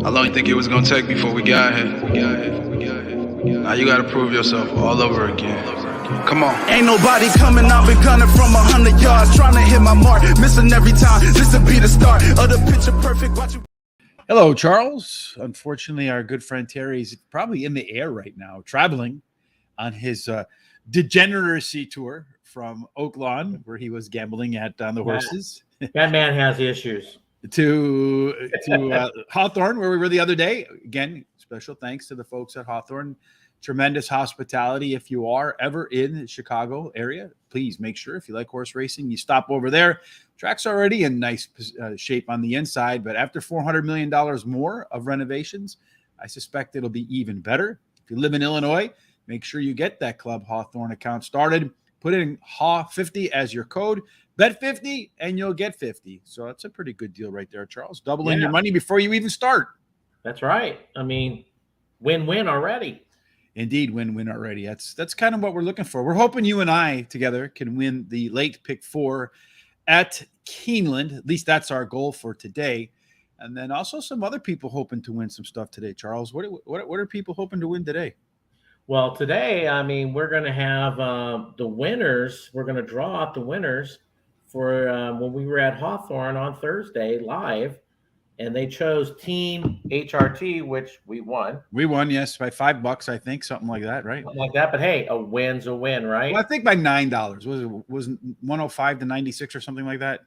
How long you think it was gonna take before we got here? Now you gotta prove yourself all over again. Come on. Ain't nobody coming out and gunning from 100 yards, trying to hit my mark, missing every time. This will be the start of the picture perfect. Watch you. Hello, Charles. Unfortunately, our good friend Terry is probably in the air right now, traveling on his degeneracy tour from Oak Lawn, where he was gambling on the horses. That man has issues. to Hawthorne, where we were the other day. Again, special thanks to the folks at Hawthorne. Tremendous hospitality. If you are ever in the Chicago area, please make sure, if you like horse racing, you stop over there. Track's already in nice shape on the inside, but after $400 million more of renovations, I suspect it'll be even better. If you live in Illinois, make sure you get that Club Hawthorne account started. Put in HAW50 as your code. Bet 50 and you'll get 50. So that's a pretty good deal right there, Charles. Doubling your money before you even start. That's right. I mean, win-win already. Indeed, win-win already. That's kind of what we're looking for. We're hoping you and I together can win the late pick 4 at Keeneland. At least that's our goal for today. And then also some other people hoping to win some stuff today, Charles. What are people hoping to win today? Well, today, I mean, we're going to have the winners. We're going to draw out the winners for when we were at Hawthorne on Thursday live, and they chose Team HRT, which we won. We won, yes, by $5, I think, something like that, right? Something like that. But hey, a win's a win, right? Well, I think by $9. Was 105 to 96 or something like that?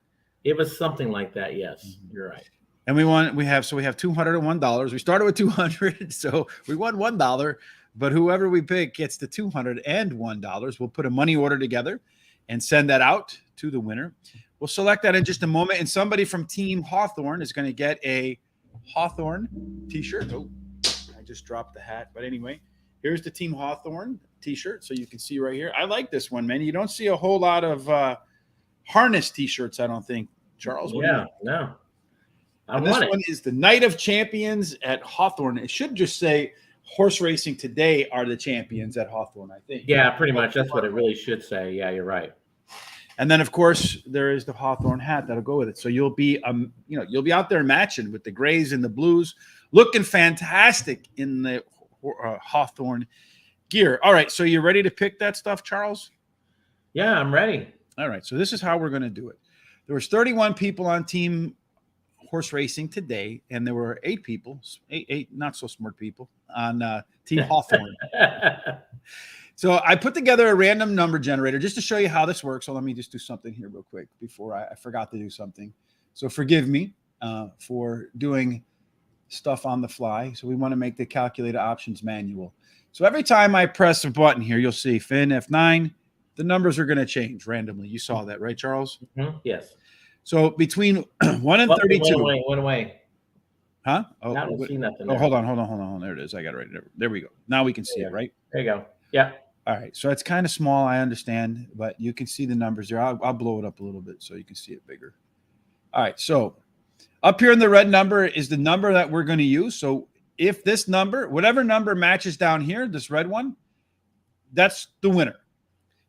It was something like that. Yes, you're right. And we won. We have $201. We started with $200, so we won $1. But whoever we pick gets the $201. We'll put a money order together and send that out to the winner. We'll select that in just a moment. And somebody from Team Hawthorne is going to get a Hawthorne T-shirt. Oh, I just dropped the hat. But anyway, here's the Team Hawthorne T-shirt. So you can see right here. I like this one, man. You don't see a whole lot of harness T-shirts, I don't think, Charles. Yeah, no. And this one is the Night of Champions at Hawthorne. It should just say horse racing today are the champions at Hawthorne, I think. Yeah, pretty much. That's what it really should say. Yeah, you're right. And then, of course, there is the Hawthorne hat that'll go with it. So you'll be, you'll be out there matching with the grays and the blues, looking fantastic in the Hawthorne gear. All right, so you ready to pick that stuff, Charles? Yeah, I'm ready. All right, so this is how we're going to do it. There was 31 people on Team Horse Racing today, and there were 8 people, eight not so smart people on Team Hawthorne. So I put together a random number generator just to show you how this works. So let me just do something here real quick before I forgot to do something. So forgive me for doing stuff on the fly. So we want to make the calculated options manual. So every time I press a button here, you'll see Fin F9, the numbers are going to change randomly. You saw that, right, Charles? Mm-hmm. Yes. So between 1 and 32. Went away. Huh? Oh, I don't see nothing. Oh, hold on. There it is. I got it right there. There we go. Now we can see it, right? There you go. Yeah. All right. So it's kind of small, I understand, but you can see the numbers there. I'll blow it up a little bit so you can see it bigger. All right. So up here in the red number is the number that we're going to use. So if this number, whatever number matches down here, this red one, that's the winner.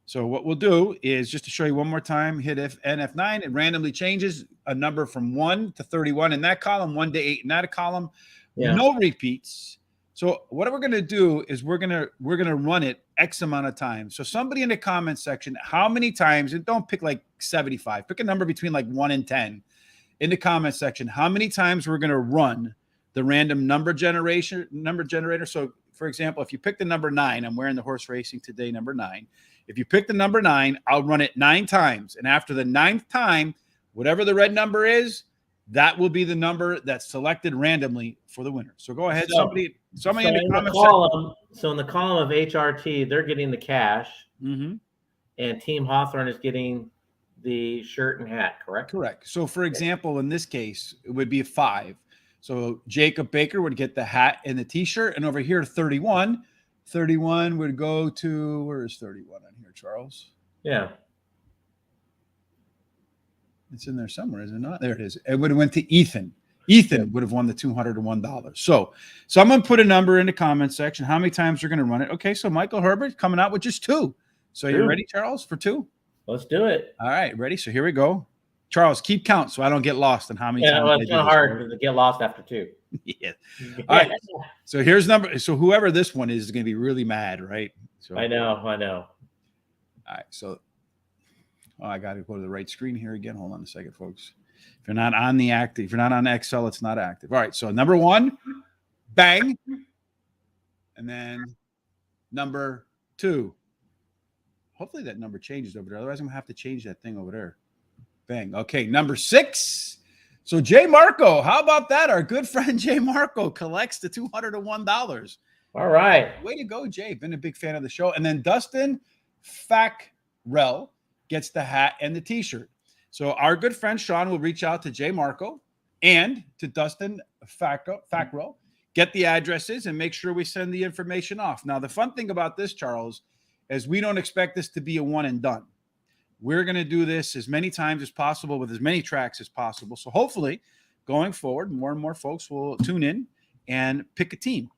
So what we'll do is, just to show you one more time, hit F9. It randomly changes a number from 1 to 31 in that column, 1 to 8 in that column. Yeah. No repeats. So what we're going to do is we're going to run it X amount of times. So somebody in the comments section, how many times, and don't pick like 75, pick a number between like 1 and 10 in the comment section, how many times we're going to run the random number generator. So for example, if you pick the number 9, I'm wearing the Horse Racing Today number 9. If you pick the number 9, I'll run it 9 times. And after the 9th time, whatever the red number is, that will be the number that's selected randomly for the winner. So go ahead. Somebody in the comments column. So in the column of HRT, they're getting the cash. Mm-hmm. And Team Hawthorne is getting the shirt and hat, correct? Correct. So for example, in this case, it would be a 5. So Jacob Baker would get the hat and the T-shirt. And over here, 31 would go to, where is 31 on here, Charles? Yeah. It's in there somewhere, is it not? There it is. It would have went to Ethan. Ethan would have won the $201. So someone put a number in the comment section. How many times you're going to run it? Okay, so Michael Herbert coming out with just 2. So you ready, Charles, for 2? Let's do it. All right, ready? So here we go. Charles, keep count so I don't get lost on how many times. Well, it's kind of hard to get lost after 2. Yeah. All right. So here's number. So whoever this one is going to be really mad, right? So I know. All right. So I got to go to the right screen here again. Hold on a second, folks. If you're not on the active, if you're not on Excel, it's not active. All right. So number 1, bang, and then number 2. Hopefully that number changes over there. Otherwise, I'm gonna have to change that thing over there. Bang. Okay. Number 6. So Jay Marco, how about that? Our good friend Jay Marco collects the $201. All right. Way to go, Jay. Been a big fan of the show. And then Dustin Fackrell gets the hat and the T-shirt. So our good friend Sean will reach out to Jay Marco and to Dustin Fackrell, get the addresses, and make sure we send the information off. Now, the fun thing about this, Charles, is we don't expect this to be a one and done. We're going to do this as many times as possible with as many tracks as possible. So hopefully, going forward, more and more folks will tune in and pick a team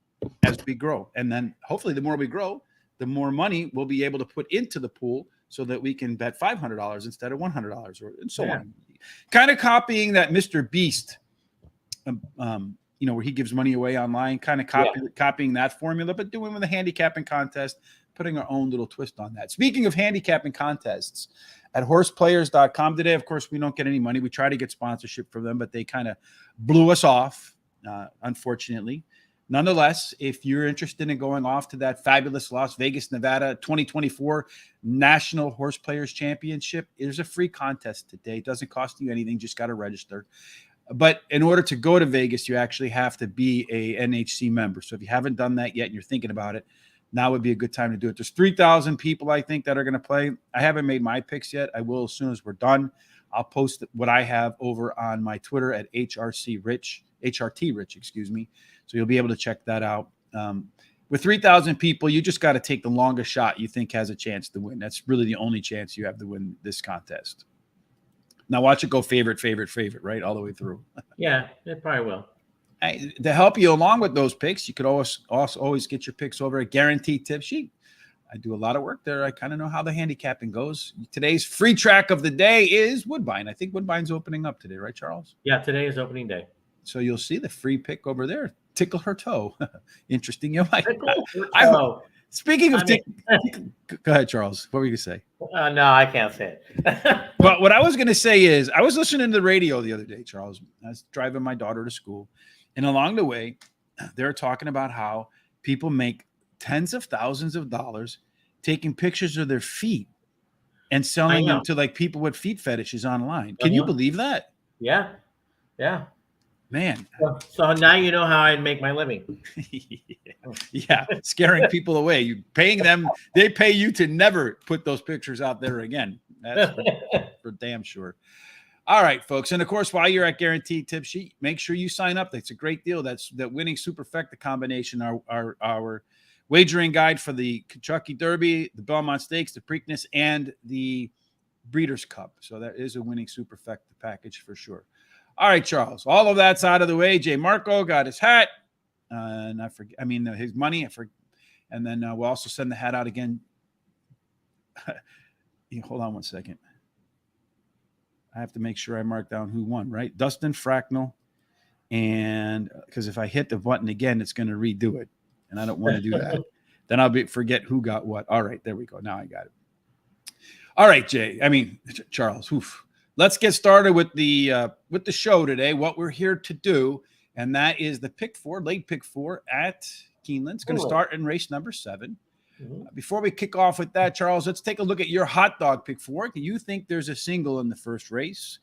as we grow. And then hopefully the more we grow, the more money we'll be able to put into the pool so that we can bet $500 instead of $100 and so on. Kind of copying that Mr. Beast, where he gives money away online, kind of copying that formula, but doing with a handicapping contest, putting our own little twist on that. Speaking of handicapping contests, at horseplayers.com today, of course, we don't get any money. We try to get sponsorship from them, but they kind of blew us off, unfortunately. Nonetheless, if you're interested in going off to that fabulous Las Vegas, Nevada 2024 National Horse Players Championship, there's a free contest today. It doesn't cost you anything. Just got to register. But in order to go to Vegas, you actually have to be a NHC member. So if you haven't done that yet and you're thinking about it, now would be a good time to do it. There's 3,000 people, I think, that are going to play. I haven't made my picks yet. I will as soon as we're done. I'll post what I have over on my Twitter at HRT Rich, excuse me. So you'll be able to check that out. With 3,000 people, you just got to take the longest shot you think has a chance to win. That's really the only chance you have to win this contest. Now watch it go favorite, right? All the way through. Yeah, it probably will. To help you along with those picks, you could always get your picks over at Guaranteed Tip Sheet. I do a lot of work there. I kind of know how the handicapping goes. Today's free track of the day is Woodbine. I think Woodbine's opening up today, right, Charles? Yeah, today is opening day. So you'll see the free pick over there. Tickle her toe. Interesting. You might. Speaking of go ahead, Charles. What were you going to say? No, I can't say it. Well, what I was going to say is I was listening to the radio the other day, Charles. I was driving my daughter to school. And along the way, they're talking about how people make tens of thousands of dollars taking pictures of their feet and selling them to like people with feet fetishes online. Can you believe that? Yeah. Man. So now you know how I make my living. Yeah, scaring people away. You paying them, they pay you to never put those pictures out there again. That's for damn sure. All right, folks. And of course, while you're at Guaranteed Tip Sheet, make sure you sign up. That's a great deal. That's that winning superfecta combination, our wagering guide for the Kentucky Derby, the Belmont Stakes, the Preakness, and the Breeders' Cup. So that is a winning superfecta package for sure. All right, Charles. All of that's out of the way. Jay Marco got his hat, and his money. And then we'll also send the hat out again. Hold on one second. I have to make sure I mark down who won, right? Dustin Fracknell. And because if I hit the button again, it's going to redo it. And I don't want to do that. Then I'll forget who got what. All right, there we go. Now I got it. All right, Charles. Oof. Let's get started with the show today. What we're here to do, and that is the late pick four at Keeneland. It's going to start in race number 7. Mm-hmm. Before we kick off with that, Charles, let's take a look at your hot dog pick four. Do you think there's a single in the first race?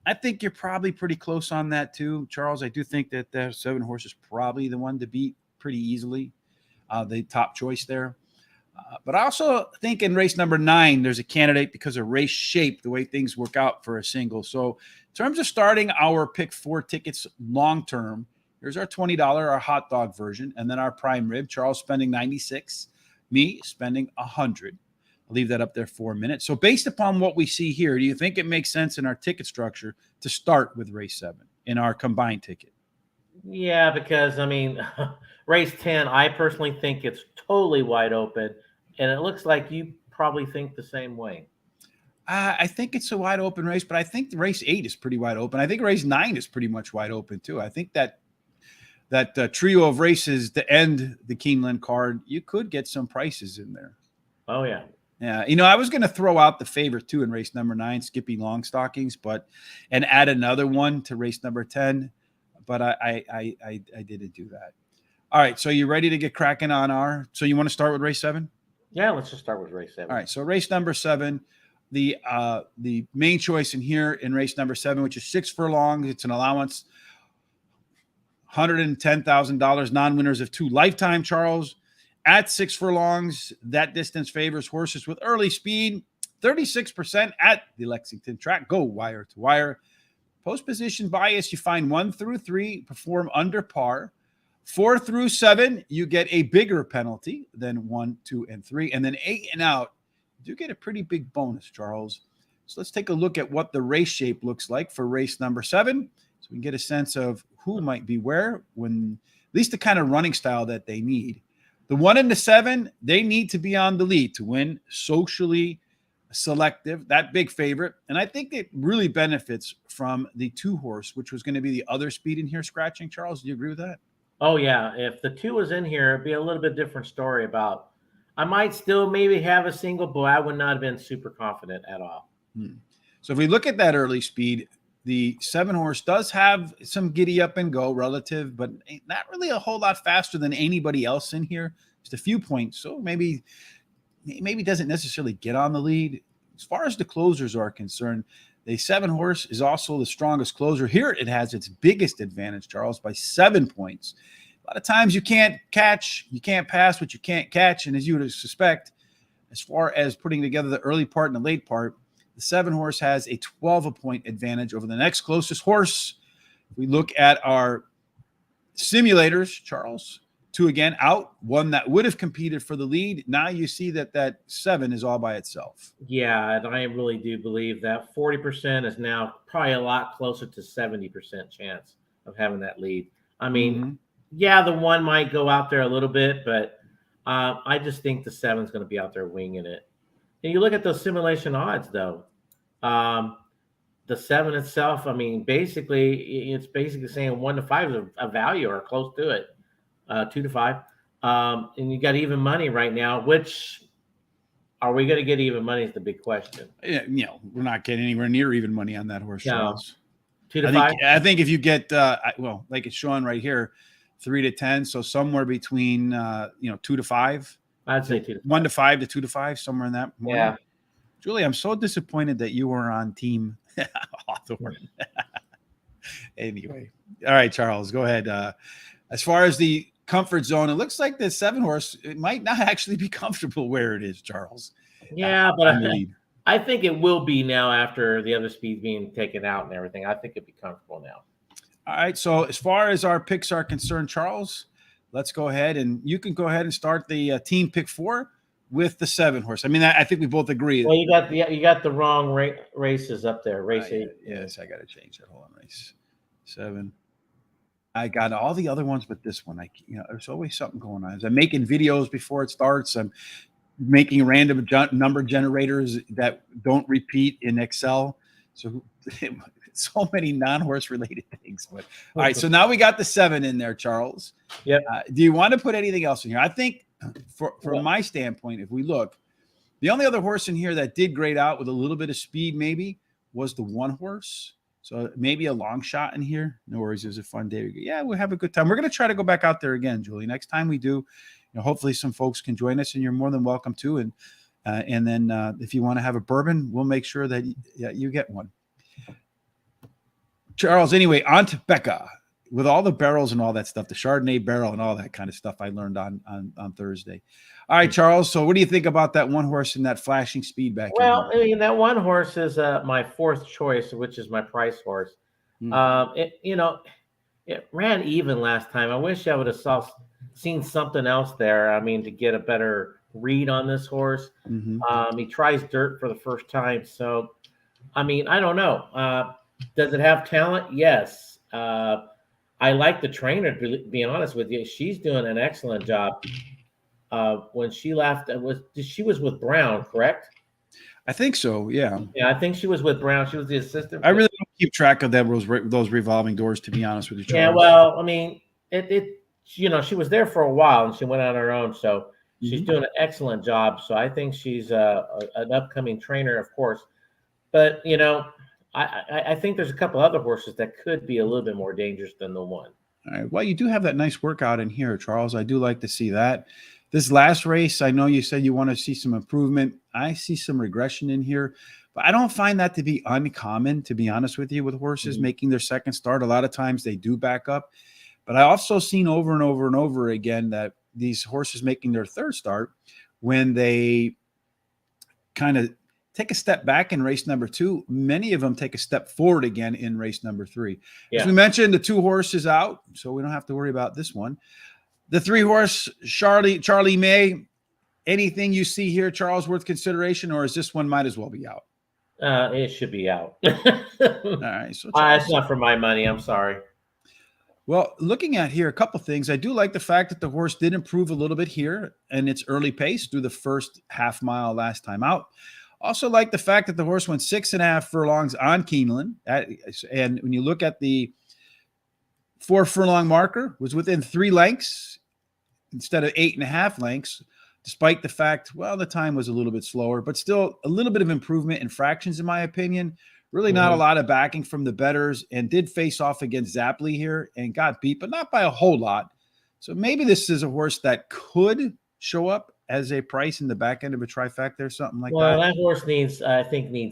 I think you're probably pretty close on that too, Charles. I do think that the 7 horse is probably the one to beat pretty easily, the top choice there. But I also think in race number 9, there's a candidate because of race shape, the way things work out for a single. So in terms of starting our pick 4 tickets long-term, here's our $20, our hot dog version, and then our prime rib, Charles spending $96, me spending $100. I'll leave that up there for a minute. So based upon what we see here, do you think it makes sense in our ticket structure to start with race 7 in our combined ticket? Yeah, because, race 10, I personally think it's totally wide open. And it looks like you probably think the same way. I think it's a wide open race, but I think race 8 is pretty wide open. I think race 9 is pretty much wide open too. I think that that trio of races to end the Keeneland card, you could get some prices in there. Oh, yeah. Yeah, I was going to throw out the favorite too in race number 9, Skippy Longstockings, and add another one to race number 10, but I didn't do that. All right, so you ready to get cracking on so you want to start with race 7? Yeah, let's just start with race 7. All right, so race number 7, the main choice in here in race number 7, which is 6 furlongs. It's an allowance, $110,000, non-winners of 2 lifetime, Charles. At 6 furlongs, that distance favors horses with early speed, 36% at the Lexington track. Go wire to wire. Post position bias, you find 1 through 3 perform under par. 4 through 7, you get a bigger penalty than 1, 2, and 3. And then 8 and out, you get a pretty big bonus, Charles. So let's take a look at what the race shape looks like for race number 7, so we can get a sense of who might be where, when at least the kind of running style that they need. The 1 and the 7, they need to be on the lead to win. Socially Selective, that big favorite. And I think it really benefits from the 2 horse, which was going to be the other speed in here scratching. Charles, do you agree with that? Oh, yeah. If the 2 was in here, it'd be a little bit different story about, I might still maybe have a single, but I would not have been super confident at all. So if we look at that early speed, the 7 horse does have some giddy up and go relative, but not really a whole lot faster than anybody else in here. Just a few points. So maybe doesn't necessarily get on the lead. As far as the closers are concerned, the 7 horse is also the strongest closer. Here it has its biggest advantage, Charles, by 7 points. A lot of times you can't pass what you can't catch. And as you would suspect, as far as putting together the early part and the late part, the 7 horse has a 12-point advantage over the next closest horse. If we look at our simulators, Charles, 2 again out, 1 that would have competed for the lead. Now you see that 7 is all by itself. Yeah, and I really do believe that 40% is now probably a lot closer to 70% chance of having that lead. I mean, yeah, the 1 might go out there a little bit, but I just think the 7 is going to be out there winging it. And you look at those simulation odds, though. The 7 itself, I mean, it's basically saying 1 to 5 is a value or close to it. 2 to 5. And you got even money right now, which are we going to get even money is the big question. Yeah, we're not getting anywhere near even money on that horse, Charles. 2 to 5? I think if you get, like it's showing right here, 3 to 10, so somewhere between, 2 to 5. I'd say 2 to 5. 1 to 5 to 2 to 5, somewhere in that. Morning. Yeah. Julie, I'm so disappointed that you were on team Hawthorne. Anyway. All right, Charles, go ahead. As far as the comfort zone, it looks like the 7 horse, it might not actually be comfortable where it is, Charles. Yeah, but I think it will be now after the other speed being taken out and everything. I think it'd be comfortable now. All right, so as far as our picks are concerned, Charles, let's go ahead and you can go ahead and start the team pick 4 with the 7 horse. I mean, I think we both agree. Well, you got the wrong races up there. Race 8. Yes, I got to change that. Hold on, race 7. I got all the other ones, but this one, there's always something going on. As I'm making videos before it starts, I'm making random number generators that don't repeat in Excel. So many non-horse related things. But all right, so now we got the 7 in there, Charles. Yep. Do you want to put anything else in here? I think from my standpoint, if we look, the only other horse in here that did grade out with a little bit of speed maybe was the 1 horse. So maybe a long shot in here. No worries. It was a fun day. Yeah, we'll have a good time. We're going to try to go back out there again, Julie. Next time we do, hopefully some folks can join us, and you're more than welcome to. And then if you want to have a bourbon, we'll make sure that you get one. Charles, anyway, on to Becca. With all the barrels and all that stuff, the Chardonnay barrel and all that kind of stuff I learned on Thursday. All right, Charles. So what do you think about that 1 horse and that flashing speed back? Well, I mean, that 1 horse is my 4th choice, which is my price horse. It ran even last time. I wish I would have seen something else there. I mean, to get a better read on this horse. He tries dirt for the first time. So, I mean, I don't know. Does it have talent? Yes. I like the trainer, to be honest with you. She's doing an excellent job. When she left, she was with Brown, correct? I think so, yeah. Yeah, I think she was with Brown. She was the assistant. I really don't keep track of those revolving doors, to be honest with you, Charles. Yeah, well, I mean, she was there for a while and she went on her own, so she's doing an excellent job. So I think she's an upcoming trainer, of course. But I think there's a couple other horses that could be a little bit more dangerous than the one. All right. Well, you do have that nice workout in here, Charles. I do like to see that. This last race, I know you said you want to see some improvement. I see some regression in here, but I don't find that to be uncommon, to be honest with you, with horses making their second start. A lot of times they do back up, but I also seen over and over and over again that these horses making their third start, when they kind of take a step back in race number 2, many of them take a step forward again in race number 3. As we mentioned, the 2 horses out, so we don't have to worry about this one. The 3 horse, Charlie May, anything you see here, Charles, worth consideration, or is this one might as well be out? It should be out. All right. So it's not for my money. I'm sorry. Well, looking at here, a couple things. I do like the fact that the horse did improve a little bit here in its early pace through the first half mile last time out. Also like the fact that the horse went 6.5 furlongs on Keeneland. And when you look at the 4 furlong marker, was within 3 lengths instead of 8.5 lengths, despite the fact, well, the time was a little bit slower, but still a little bit of improvement in fractions, in my opinion. Really not a lot of backing from the bettors, and did face off against Zapley here and got beat, but not by a whole lot. So maybe this is a horse that could show up as a price in the back end of a trifecta or something like that. Well, that horse needs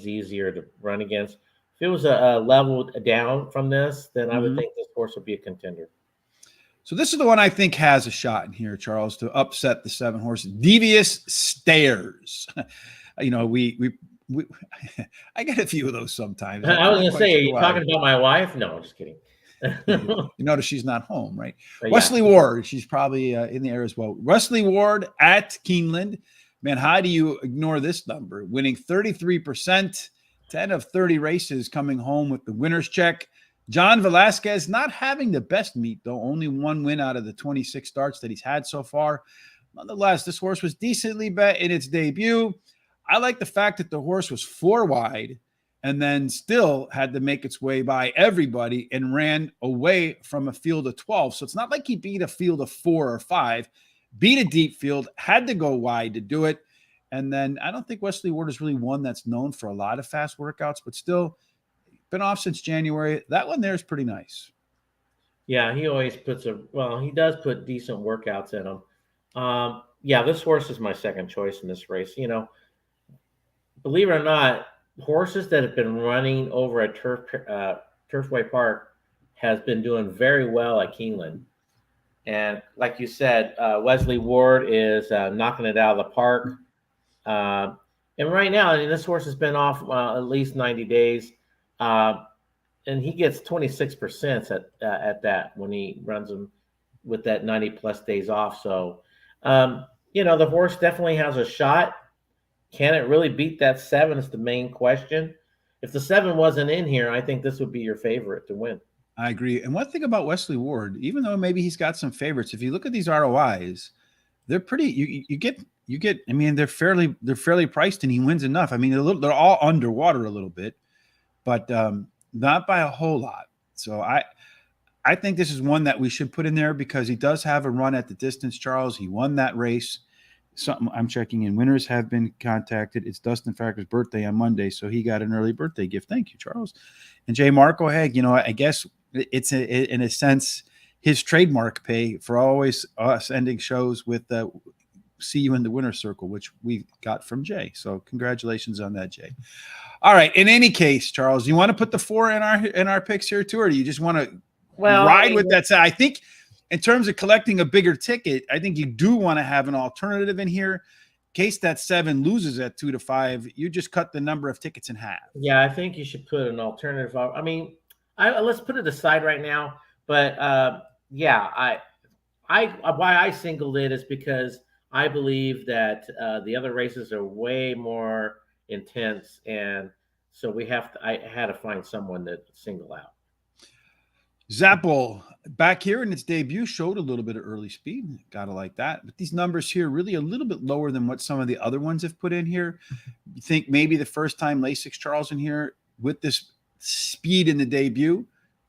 easier to run against. If it was a level down from this, then I would think this horse would be a contender. So this is the one I think has a shot in here, Charles, to upset the 7 horse. Devious Stairs. I get a few of those sometimes. I was going to say, are you talking about my wife? No, I'm just kidding. You notice she's not home, right? But Wesley Ward, she's probably in the air as well. Wesley Ward at Keeneland. Man, how do you ignore this number? Winning 33%, 10 of 30 races, coming home with the winner's check. John Velasquez not having the best meet, though. Only 1 win out of the 26 starts that he's had so far. Nonetheless, this horse was decently bet in its debut. I like the fact that the horse was 4 wide and then still had to make its way by everybody and ran away from a field of 12. So it's not like he beat a field of 4 or 5, beat a deep field, had to go wide to do it. And then I don't think Wesley Ward is really one that's known for a lot of fast workouts, but still been off since January. That one there is pretty nice. Yeah, he always he does put decent workouts in him. This horse is my second choice in this race. Believe it or not, horses that have been running over at Turfway Park has been doing very well at Keeneland. And like you said, Wesley Ward is knocking it out of the park. And right now, this horse has been off at least 90 days. And he gets 26% at that when he runs them with that 90 plus days off. So, the horse definitely has a shot. Can it really beat that 7 is the main question. If the 7 wasn't in here, I think this would be your favorite to win. I agree. And one thing about Wesley Ward, even though maybe he's got some favorites, if you look at these ROIs, they're pretty. You get. I mean, they're fairly priced, and he wins enough. I mean, they're all underwater a little bit, but not by a whole lot. So I think this is one that we should put in there because he does have a run at the distance. Charles, he won that race. Something I'm checking in. Winners have been contacted. It's Dustin Facker's birthday on Monday, so he got an early birthday gift. Thank you, Charles. And Jay Marco Haig, I guess it's in a sense his trademark pay for always us ending shows with see you in the winner's circle, which we got from Jay. So congratulations on that, Jay. All right. In any case, Charles, do you want to put the 4 in our picks here too, or do you just want to ride with that? I think in terms of collecting a bigger ticket, I think you do want to have an alternative in here. In case that 7 loses at 2 to 5, you just cut the number of tickets in half. Yeah, I think you should put an alternative. I mean, let's put it aside right now. But why I singled it is because I believe that the other races are way more intense, and so I had to find someone to single out. Zapple back here in its debut showed a little bit of early speed. Gotta like that. But these numbers here really a little bit lower than what some of the other ones have put in here. You think maybe the first time Lasix Charles in here with this speed in the debut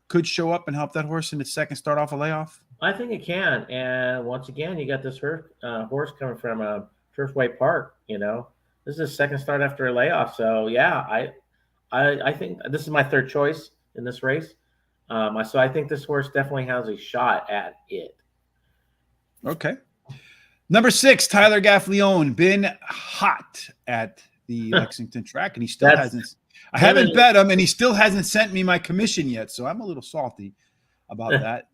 could show up and help that horse in its second start off a layoff? I think it can. And once again, you got this horse coming from Turfway Park. This is his second start after a layoff. So yeah, I think this is my third choice in this race. So I think this horse definitely has a shot at it. Okay. Number 6, Tyler Gaffleone, been hot at the Lexington track, and he still hasn't. I haven't bet him, and he still hasn't sent me my commission yet, so I'm a little salty about that.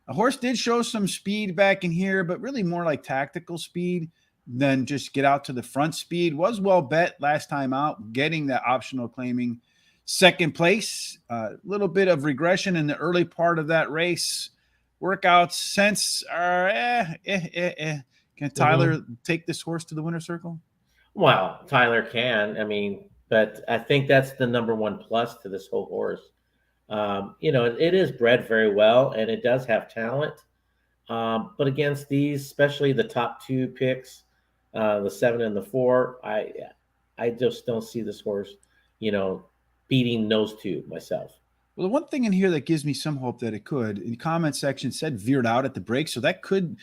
The horse did show some speed back in here, but really more like tactical speed than just get out to the front speed. Was well bet last time out, getting that optional claiming second place. A little bit of regression in the early part of that race. Workouts since are Can Tyler take this horse to the winner's circle? Well, Tyler can. I mean, but I think that's the number one plus to this whole horse. It is bred very well, and it does have talent. But against these, especially the top 2 picks, the 7 and the 4, I just don't see this horse, beating those 2 myself. Well, the one thing in here that gives me some hope that it could, in the comment section said veered out at the break, so that could.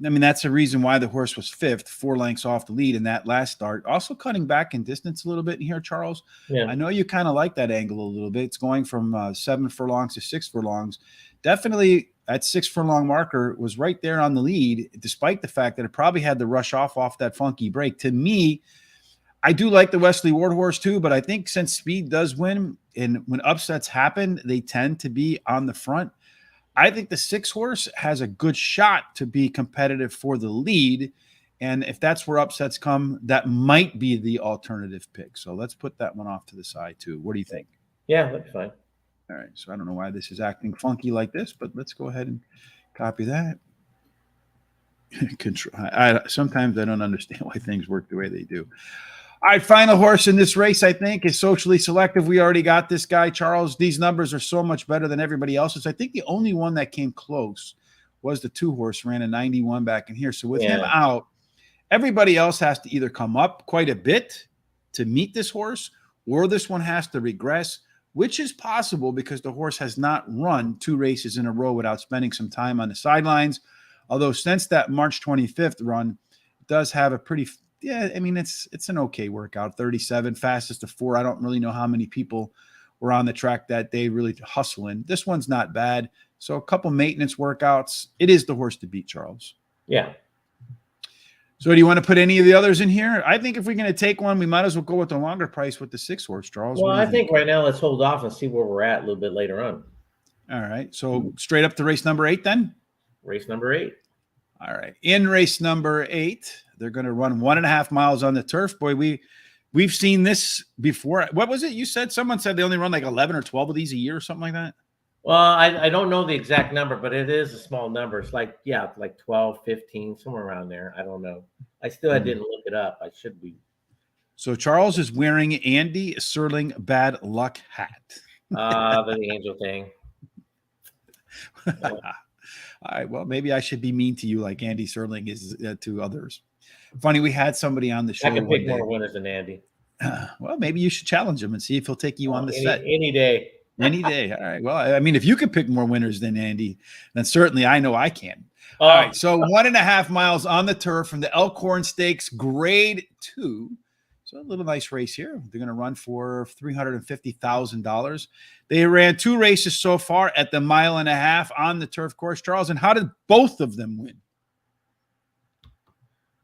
I mean, that's the reason why the horse was 5th, 4 lengths off the lead in that last start. Also cutting back in distance a little bit in here, Charles. Yeah. I know you kind of like that angle a little bit. It's going from 7 furlongs to 6 furlongs. Definitely that 6 furlong marker was right there on the lead, despite the fact that it probably had to rush off that funky break. To me, I do like the Wesley Ward horse too, but I think since speed does win, and when upsets happen, they tend to be on the front. I think the 6 horse has a good shot to be competitive for the lead. And if that's where upsets come, that might be the alternative pick. So let's put that one off to the side too. What do you think? Yeah, that'd be fine. All right. So I don't know why this is acting funky like this, but let's go ahead and copy that. Sometimes I don't understand why things work the way they do. All right, final horse in this race, I think, is Socially Selective. We already got this guy, Charles. These numbers are so much better than everybody else's. I think the only one that came close was the 2 horse, ran a 91 back in here. So with him out, everybody else has to either come up quite a bit to meet this horse, or this one has to regress, which is possible because the horse has not run 2 races in a row without spending some time on the sidelines. Although since that March 25th run, it does have a pretty – yeah, I mean, it's an okay workout. 37, fastest to 4. I don't really know how many people were on the track that day really hustling. This one's not bad. So a couple maintenance workouts. It is the horse to beat, Charles. Yeah. So do you want to put any of the others in here? I think if we're going to take one, we might as well go with the longer price with the 6 horse, Charles. Well, I think right now let's hold off and see where we're at a little bit later on. All right. So straight up to race number 8 then? Race number 8. All right. In race number 8, they're going to run 1.5 miles on the turf. Boy, we've seen this before. What was it? You said someone said they only run like 11 or 12 of these a year or something like that. Well, I don't know the exact number, but it is a small number. It's like 12, 15, somewhere around there. I don't know. I didn't look it up. I should be. So Charles is wearing Andy Serling bad luck hat. The angel thing. All right. Well, maybe I should be mean to you like Andy Serling is to others. Funny, we had somebody on the show. I can pick more winners than Andy. Well, maybe you should challenge him and see if he'll take you on the set. Any day. Any day. All right. Well, I mean, if you can pick more winners than Andy, then certainly I know I can. All right. So 1.5 miles on the turf from the Elkhorn Stakes, grade 2. So a little nice race here. They're going to run for $350,000. They ran 2 races so far at the 1.5 miles on the turf course, Charles. And how did both of them win?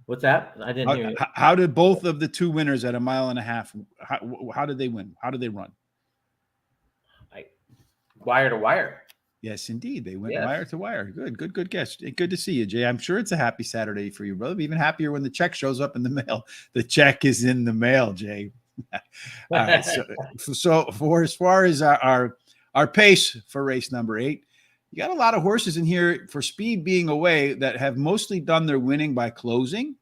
What's that? I didn't hear you. How did both of the 2 winners at 1.5 miles, how did they win? How did they run? Wire to wire. Yes, indeed. They went wire to wire. Good guess. Good to see you, Jay. I'm sure it's a happy Saturday for you, brother. Even happier when the check shows up in the mail. The check is in the mail, Jay. All right. So for as far as our pace for race number 8, you got a lot of horses in here for speed being away that have mostly done their winning by closing.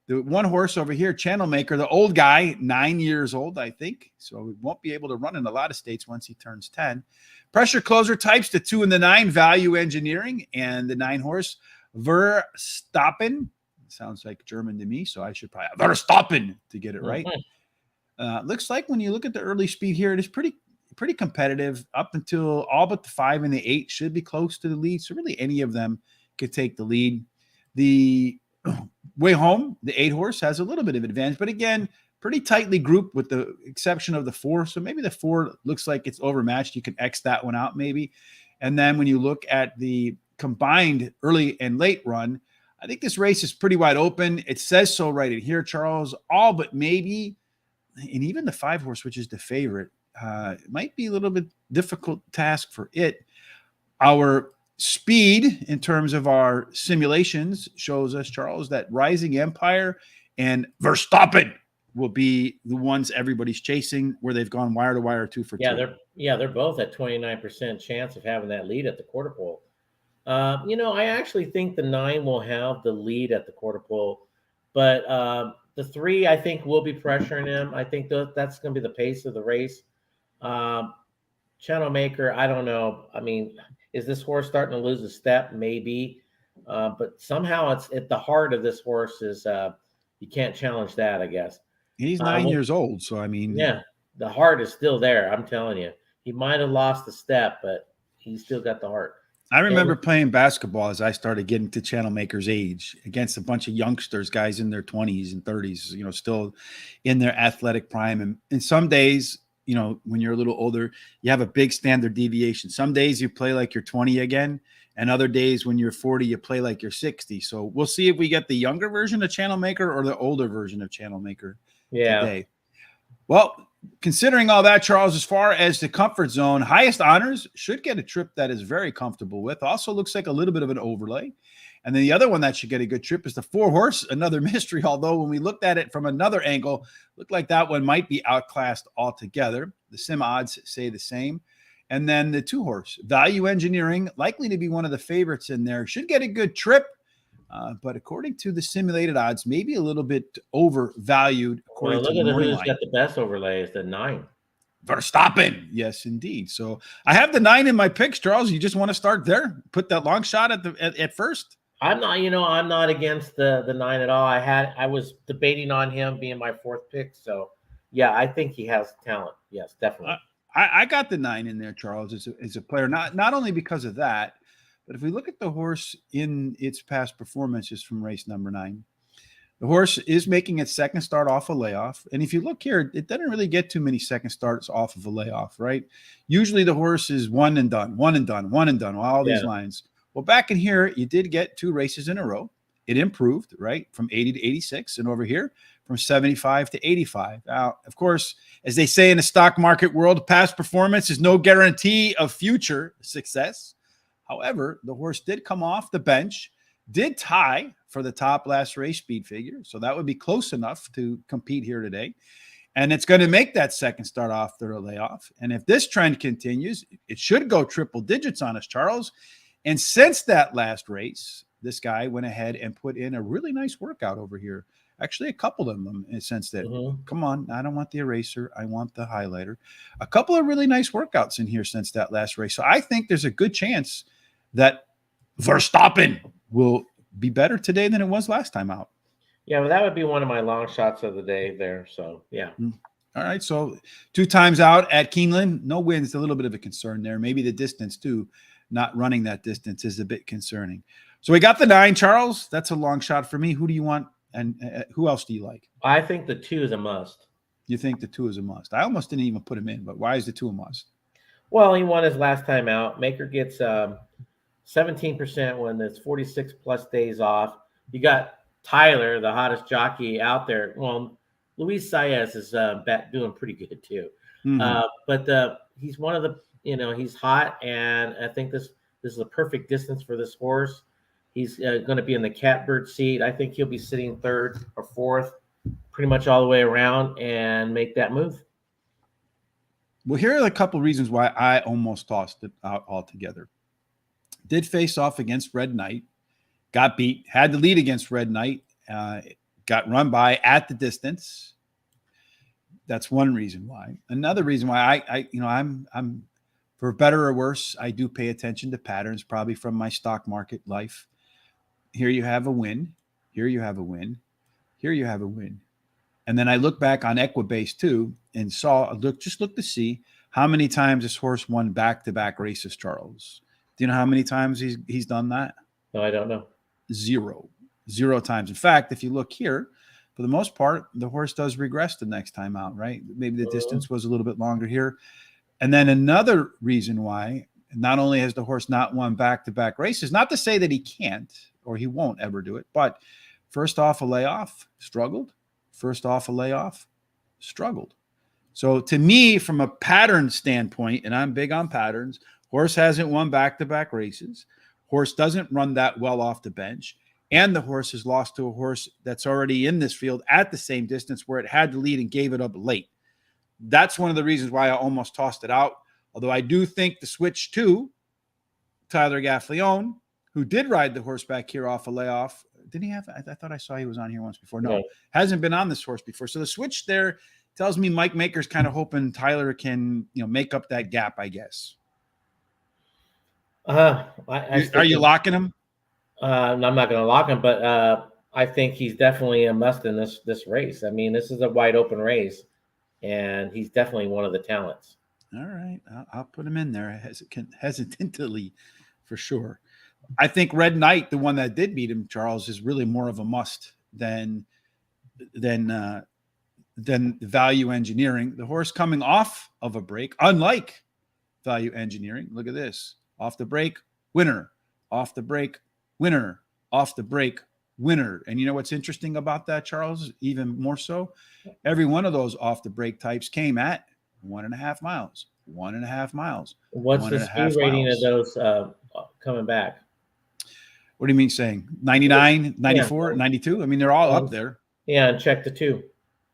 The one horse over here, Channel Maker, the old guy, 9 years old, I think. So he won't be able to run in a lot of states once he turns 10. Pressure closer types, the 2 and the 9, Value Engineering, and the 9 horse, Verstappen. Sounds like German to me, so I should probably Verstappen to get it right. Looks like when you look at the early speed here, pretty competitive up until all but the 5 and the 8 should be close to the lead. So really any of them could take the lead. The way home, the 8 horse has a little bit of advantage, but again, pretty tightly grouped with the exception of the 4. So maybe the 4 looks like it's overmatched. You can X that one out maybe. And then when you look at the combined early and late run, I think this race is pretty wide open. It says so right in here, Charles, all but maybe, and even the 5 horse, which is the favorite, it might be a little bit difficult task for it. Our speed in terms of our simulations shows us, Charles, that Rising Empire and Verstappen will be the ones everybody's chasing, where they've gone wire to wire 2 for 2. They're both at 29% chance of having that lead at the quarter pole. I actually think the 9 will have the lead at the quarter pole, but the 3 I think will be pressuring him. I think that's going to be the pace of the race. Channel Maker, I don't know. I mean, is this horse starting to lose a step? Maybe, but somehow it's at the heart of this horse is you can't challenge that, I guess. He's 9 years old, so I mean, yeah, the heart is still there. I'm telling you, he might have lost a step, but he's still got the heart. I remember playing basketball as I started getting to Channel Maker's age against a bunch of youngsters, guys in their 20s and 30s, still in their athletic prime. And some days, when you're a little older, you have a big standard deviation. Some days you play like you're 20 again, and other days when you're 40, you play like you're 60. So we'll see if we get the younger version of Channel Maker or the older version of Channel Maker today. Well, considering all that, Charles, as far as the comfort zone, Highest Honors should get a trip that is very comfortable with. Also looks like a little bit of an overlay. And then the other one that should get a good trip is the 4 horse, another mystery. Although when we looked at it from another angle, looked like that one might be outclassed altogether. The sim odds say the same. And then the 2 horse, Value Engineering, likely to be one of the favorites in there, should get a good trip. But according to the simulated odds, maybe a little bit overvalued. Look at who's got the best overlay is the 9. Verstappen. Yes, indeed. So I have the 9 in my picks, Charles. You just want to start there? Put that long shot at first? I'm not against the 9 at all. I was debating on him being my 4th pick. So yeah, I think he has talent. Yes, definitely. I got the 9 in there, Charles, as a player, not only because of that, but if we look at the horse in its past performances from race number 9, the horse is making its second start off a layoff. And if you look here, it doesn't really get too many second starts off of a layoff, right? Usually the horse is one and done, all these lines. Well, back in here, you did get 2 races in a row. It improved, right, from 80 to 86, and over here from 75 to 85. Now, of course, as they say in the stock market world, past performance is no guarantee of future success. However, the horse did come off the bench, did tie for the top last race speed figure, so that would be close enough to compete here today. And it's going to make that second start off the layoff. And if this trend continues, it should go triple digits on us, Charles. And since that last race, this guy went ahead and put in a really nice workout over here. Actually, a couple of them in the sense that, come on, I don't want the eraser. I want the highlighter. A couple of really nice workouts in here since that last race. So I think there's a good chance that Verstappen will be better today than it was last time out. Yeah, well, that would be one of my long shots of the day there. So, yeah. All right. So 2 times out at Keeneland, no wins, a little bit of a concern there. Maybe the distance, too, not running that distance is a bit concerning. So we got the 9, Charles. That's a long shot for me. Who do you want? And who else do you like? I think the 2 is a must. You think the 2 is a must? I almost didn't even put him in, but why is the 2 a must? Well, he won his last time out. Maker gets 17% when it's 46 plus days off. You got Tyler, the hottest jockey out there. Well, Luis Saez is doing pretty good too. But he's one of the, he's hot, and I think this is a perfect distance for this horse. He's going to be in the catbird seat. I think he'll be sitting 3rd or 4th, pretty much all the way around, and make that move. Well, here are a couple reasons why I almost tossed it out altogether. Did face off against Red Knight, got beat, had the lead against Red Knight, got run by at the distance. That's one reason why. Another reason why I'm for better or worse, I do pay attention to patterns, probably from my stock market life. Here you have a win. Here you have a win. Here you have a win. And then I look back on Equibase too and look to see How many times this horse won back-to-back races, Charles? Do you know how many times he's done that? No, I don't know. Zero times. In fact, if you look here, for the most part, the horse does regress the next time out, right? Maybe the distance was a little bit longer here. And then another reason why, not only has the horse not won back-to-back races, not to say that he can't or he won't ever do it, but first off a layoff, struggled. First off a layoff, struggled. So to me, from a pattern standpoint, and I'm big on patterns, horse hasn't won back-to-back races. Horse doesn't run that well off the bench. And the horse has lost to a horse that's already in this field at the same distance where it had to lead and gave it up late. That's one of the reasons why I almost tossed it out. Although I do think the switch to Tyler Gaffleone, who did ride the horse back here off a layoff. Didn't he have? I thought I saw he was on here once before. No, hasn't been on this horse before. So the switch there tells me Mike Maker's kind of hoping Tyler can, make up that gap, I guess. Are you locking him? I'm not going to lock him, but I think he's definitely a must in this race. I mean, this is a wide open race, and he's definitely one of the talents. All right, I'll put him in there hesitantly, for sure. I think Red Knight, the one that did beat him, Charles, is really more of a must than Value Engineering. The horse coming off of a break, unlike Value Engineering. Look at this: off the break, winner; off the break, winner; off the break, winner. And you know what's interesting about that, Charles? Even more so, every one of those off the break types came at 1.5 miles. 1.5 miles. What's the speed rating of those coming back? What do you mean saying 99, 94, 92? I mean, they're all up there. Yeah, and check the 2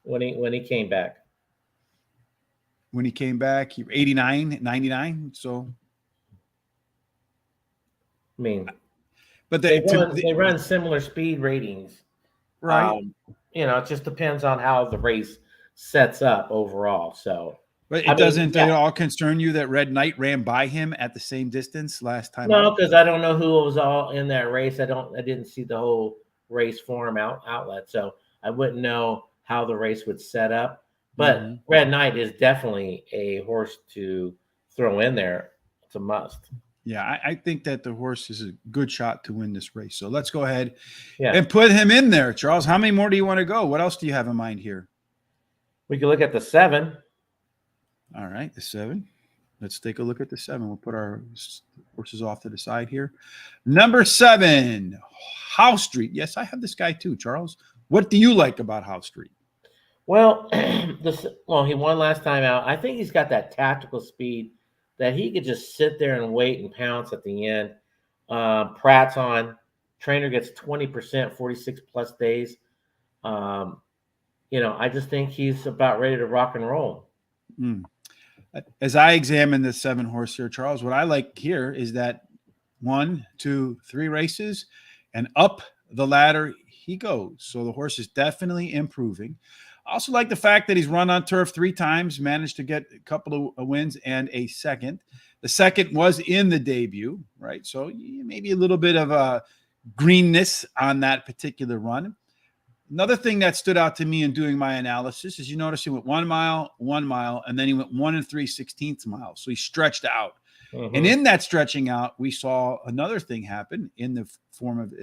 when he came back. When he came back, he 89, 99. So, I mean, but they run similar speed ratings, right? It just depends on how the race sets up overall. So. But it doesn't at all concern you that Red Knight ran by him at the same distance last time? No, because I don't know who was all in that race. I didn't see the whole race form outlet, so I wouldn't know how the race would set up. But Red Knight is definitely a horse to throw in there. It's a must. Yeah, I think that the horse is a good shot to win this race. So let's go ahead and put him in there. Charles, how many more do you want to go? What else do you have in mind here? We can look at the 7. All right, the 7. Let's take a look at the 7. We'll put our horses off to the side here. Number 7, House Street. Yes, I have this guy too, Charles. What do you like about House Street? Well, he won last time out. I think he's got that tactical speed that he could just sit there and wait and pounce at the end. Pratt's on. Trainer gets 20%, 46 plus days. I just think he's about ready to rock and roll. As I examine this 7 horse here, Charles, what I like here is that 1, 2, 3 races and up the ladder he goes. So the horse is definitely improving. I also like the fact that he's run on turf 3 times, managed to get a couple of wins and a second. The second was in the debut, right? So maybe a little bit of a greenness on that particular run. Another thing that stood out to me in doing my analysis is you notice he went 1 mile, and then he went 1 3/16 miles. So he stretched out. And in that stretching out, we saw another thing happen in the form of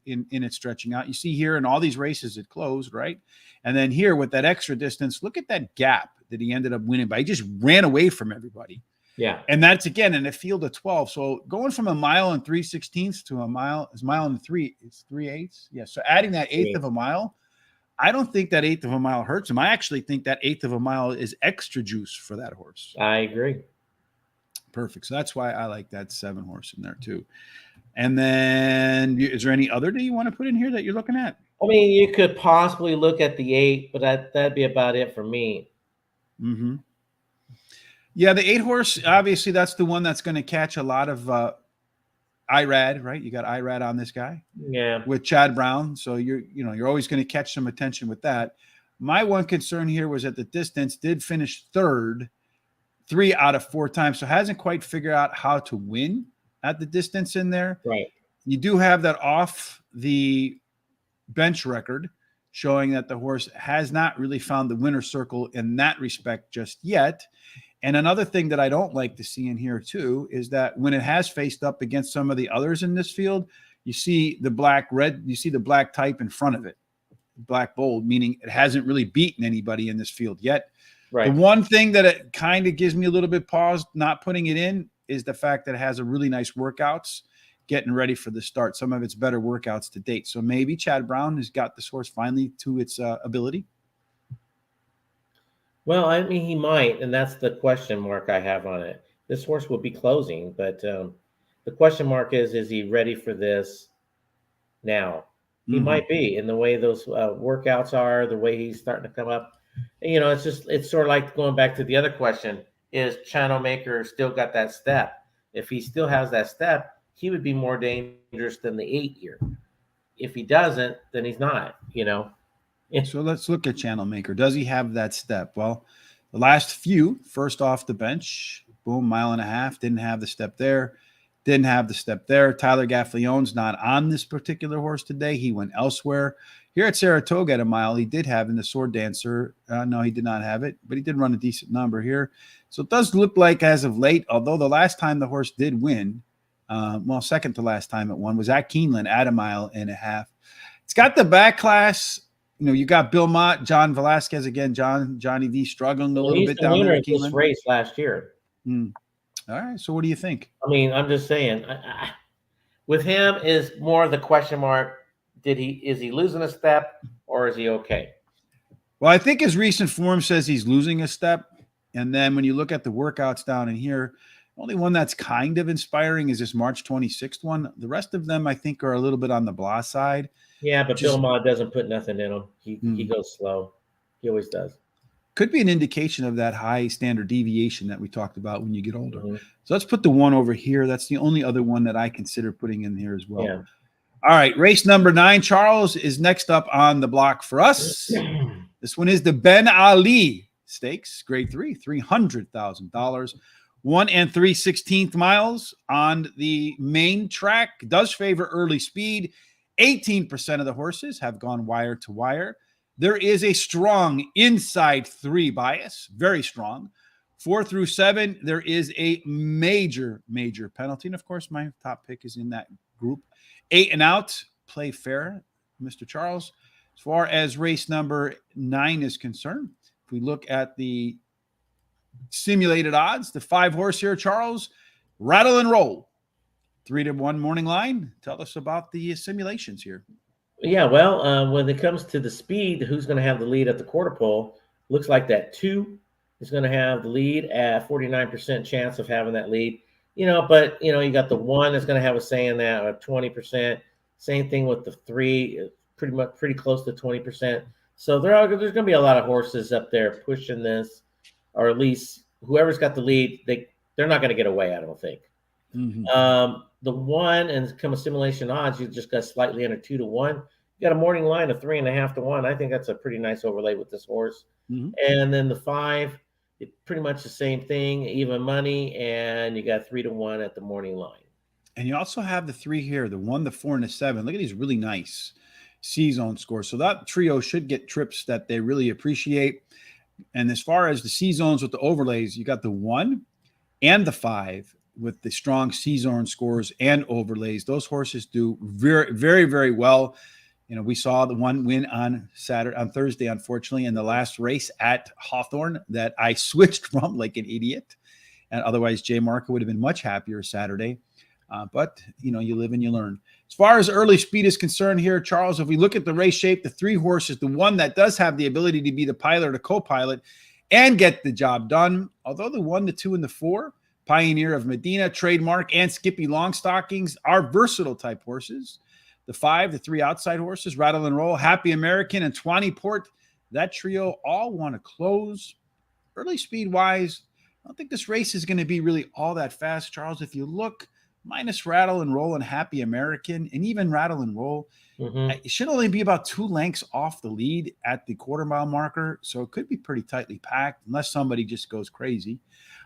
in its stretching out. You see here in all these races, it closed, right? And then here with that extra distance, look at that gap that he ended up winning by. He just ran away from everybody. Yeah. And that's, again, in a field of 12. So going from 1 mile and 3/16 to a mile and 3/8. Yeah. So adding that 1/8 of a mile, I don't think that 1/8 of a mile hurts him. I actually think that 1/8 of a mile is extra juice for that horse. I agree. Perfect. So that's why I like that 7 horse in there too. And then is there any other that you want to put in here that you're looking at? I mean, you could possibly look at the 8, but that'd be about it for me. Mm-hmm. Yeah, the 8 horse, obviously that's the one that's going to catch a lot of IRAD, right? You got IRAD on this guy. Yeah. With Chad Brown. So you're always going to catch some attention with that. My one concern here was that the distance did finish 3rd 3 out of 4 times. So hasn't quite figured out how to win at the distance in there. Right. You do have that off the bench record showing that the horse has not really found the winner's circle in that respect just yet. And another thing that I don't like to see in here too is that when it has faced up against some of the others in this field, you see the black type in front of it, black bold, meaning it hasn't really beaten anybody in this field yet. Right. The one thing that it kind of gives me a little bit pause not putting it in is the fact that it has a really nice workouts getting ready for the start. Some of its better workouts to date. So maybe Chad Brown has got this horse finally to its ability. Well, I mean, he might, and that's the question mark I have on it. This horse will be closing, but the question mark is he ready for this now? He might be, in the way those workouts are, the way he's starting to come up. It's sort of like going back to the other question: is Channel Maker still got that step? If he still has that step, he would be more dangerous than the 8-year. If he doesn't, then he's not. So let's look at Channel Maker. Does he have that step? Well, the last few, first off the bench, boom, 1.5 miles, didn't have the step there, didn't have the step there. Tyler Gaffleone's not on this particular horse today. He went elsewhere. Here at Saratoga at 1 mile, he did have in the Sword Dancer. No, he did not have it, but he did run a decent number here. So it does look like as of late, although the last time the horse did win, second to last time it won was at Keeneland at 1.5 miles. It's got the back class. You got Bill Mott, John Velasquez again. Johnny V struggling a little bit down there. He's the winner of this race last year. All right. So what do you think? I mean, I'm just saying, with him is more the question mark. Is he losing a step or is he okay? Well, I think his recent form says he's losing a step. And then when you look at the workouts down in here, only one that's kind of inspiring is this March 26th one. The rest of them, I think, are a little bit on the blah side. Yeah, but Bill Maher doesn't put nothing in him. He goes slow. He always does. Could be an indication of that high standard deviation that we talked about when you get older. So let's put the one over here. That's the only other one that I consider putting in here as well. Yeah. All right, race number 9, Charles, is next up on the block for us. This one is the Ben Ali Stakes, grade 3, $300,000. 1 3/16 miles on the main track. Does favor early speed. 18% of the horses have gone wire to wire. There is a strong inside 3 bias, very strong. 4 through 7, there is a major penalty. And of course, my top pick is in that group. 8 and out, play fair, Mr. Charles. As far as race number 9 is concerned, if we look at the simulated odds, the 5 horse here, Charles, Rattle and Roll. 3-1 morning line. Tell us about the simulations here. Yeah, well, when it comes to the speed, who's going to have the lead at the quarter pole? Looks like that 2 is going to have the lead at 49% chance of having that lead. But you got the 1 that's going to have a say in that at 20%. Same thing with the 3, pretty close to 20%. So there's going to be a lot of horses up there pushing this, or at least whoever's got the lead, they're not going to get away, I don't think. The 1 and come a simulation odds, you just got slightly under 2-1. You got a morning line of 3.5-1. I think that's a pretty nice overlay with this horse. And then the 5, it's pretty much the same thing, even money, and you got 3-1 at the morning line. And you also have the 3 here, the 1, the 4, and the 7. Look at these really nice C-zone scores. So that trio should get trips that they really appreciate. And as far as the C-zones with the overlays, you got the 1 and the 5 with the strong C-zone scores and overlays. Those horses do very, very, very well. We saw the 1 win on Thursday, unfortunately, in the last race at Hawthorne that I switched from like an idiot. And otherwise, Jay Marco would have been much happier Saturday. But, you live and you learn. As far as early speed is concerned here, Charles, if we look at the race shape, the 3 horses, the 1 that does have the ability to be the pilot or the co-pilot and get the job done, although the 1, the 2, and the 4, Pioneer of Medina, Trademark, and Skippy Longstockings are versatile type horses. The 5, the 3 outside horses, Rattle and Roll, Happy American, and Tawny Port, that trio all want to close. Early speed-wise, I don't think this race is going to be really all that fast, Charles. If you look, minus Rattle and Roll and Happy American, and even Rattle and Roll, it should only be about 2 lengths off the lead at the quarter-mile marker, so it could be pretty tightly packed unless somebody just goes crazy.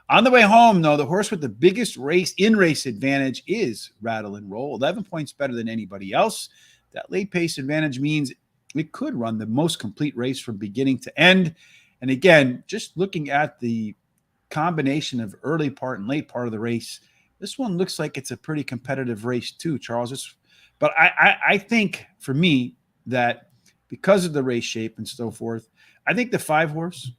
On the way home, though, the horse with the biggest race advantage is Rattle and Roll, 11 points better than anybody else. That late pace advantage means it could run the most complete race from beginning to end. And again, just looking at the combination of early part and late part of the race, this one looks like it's a pretty competitive race too, Charles. But I think for me that because of the race shape and so forth, I think the 5-horse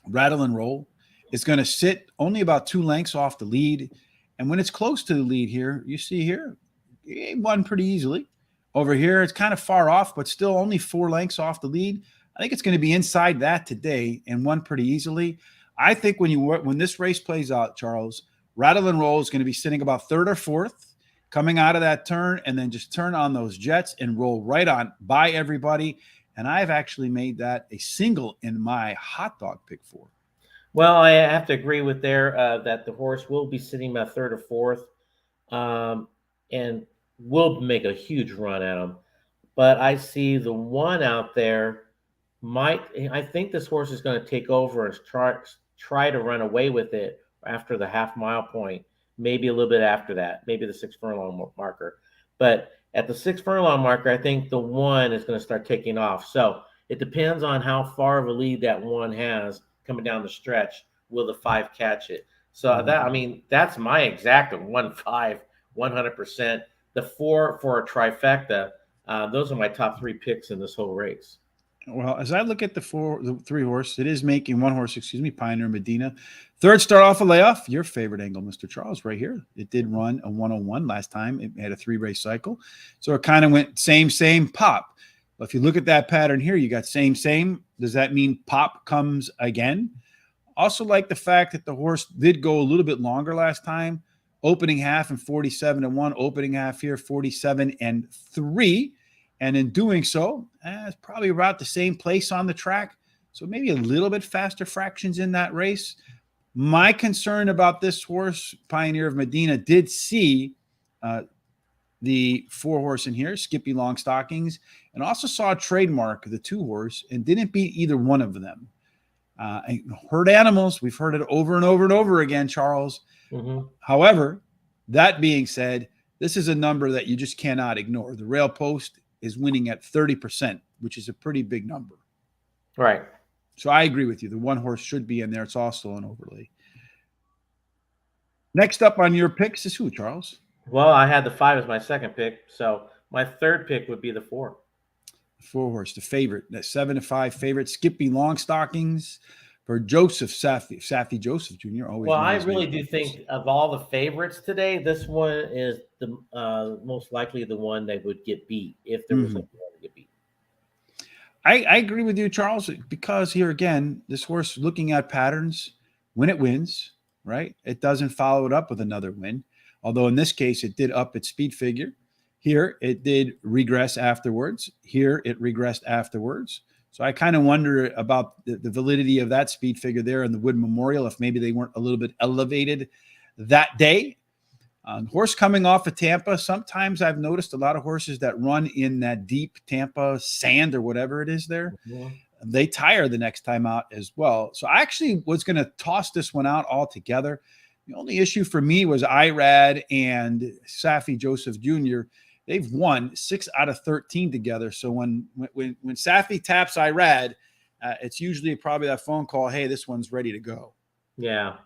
Rattle and Roll is going to sit only about 2 lengths off the lead. And when it's close to the lead here, you see here, it won pretty easily. Over here, it's kind of far off, but still only 4 lengths off the lead. I think it's going to be inside that today and won pretty easily. I think when this race plays out, Charles, Rattle and Roll is going to be sitting about 3rd or 4th, coming out of that turn, and then just turn on those jets and roll right on by everybody. And I've actually made that a single in my hot dog pick 4. Well, I have to agree with there that the horse will be sitting about 3rd or 4th, and will make a huge run at him. But I see the one out there I think this horse is going to take over and try to run away with it after the half-mile point, maybe a little bit after that, maybe the 6 furlong marker. But at the 6 furlong marker, I think the one is going to start taking off. So it depends on how far of a lead that one has coming down the stretch. Will the 5 catch it? So that's my exact 1-5, 100%. The 4 for a trifecta. Those are my top 3 picks in this whole race. Well, as I look at the 3-horse, it is making 1-horse, Pioneer Medina. 3rd start off a layoff. Your favorite angle, Mr. Charles, right here. It did run a 101 last time. It had a 3-race cycle. So it kind of went same, pop. But if you look at that pattern here, you got same. Does that mean pop comes again? Also like the fact that the horse did go a little bit longer last time. Opening half and 47-1. Opening half here, 47-3. And in doing so, it's probably about the same place on the track. So maybe a little bit faster fractions in that race. My concern about this horse, Pioneer of Medina, did see the 4-horse in here, Skippy Long Stockings, and also saw a trademark, the 2-horse, and didn't beat either one of them. Herd animals, we've heard it over and over and over again, Charles. Mm-hmm. However, that being said, this is a number that you just cannot ignore. The Rail Post is winning at 30%, which is a pretty big number. Right. So I agree with you. The 1-horse should be in there. It's also an overlay. Next up on your picks is who, Charles? Well, I had the 5 as my second pick. So my 3rd pick would be the 4. 4-horse, the favorite. That 7-5 favorite, Skippy Long Stockings for Joseph Safi Joseph Jr. Always. Well, I really do think of all the favorites today, this one is the most likely the one that would get beat if there was one to get beat. I agree with you, Charles, because here again, this horse looking at patterns, when it wins, right? It doesn't follow it up with another win. Although in this case, it did up its speed figure. Here, it did regress afterwards. Here, it regressed afterwards. So I kind of wonder about the validity of that speed figure there in the Wood Memorial, if maybe they weren't a little bit elevated that day. Horse coming off of Tampa, sometimes I've noticed a lot of horses that run in that deep Tampa sand or whatever it is there. Yeah. They tire the next time out as well. So I actually was going to toss this one out altogether. The only issue for me was Irad and Safi Joseph Jr. They've won 6 out of 13 together. So when Safi taps Irad, it's usually probably that phone call, hey, this one's ready to go. Yeah.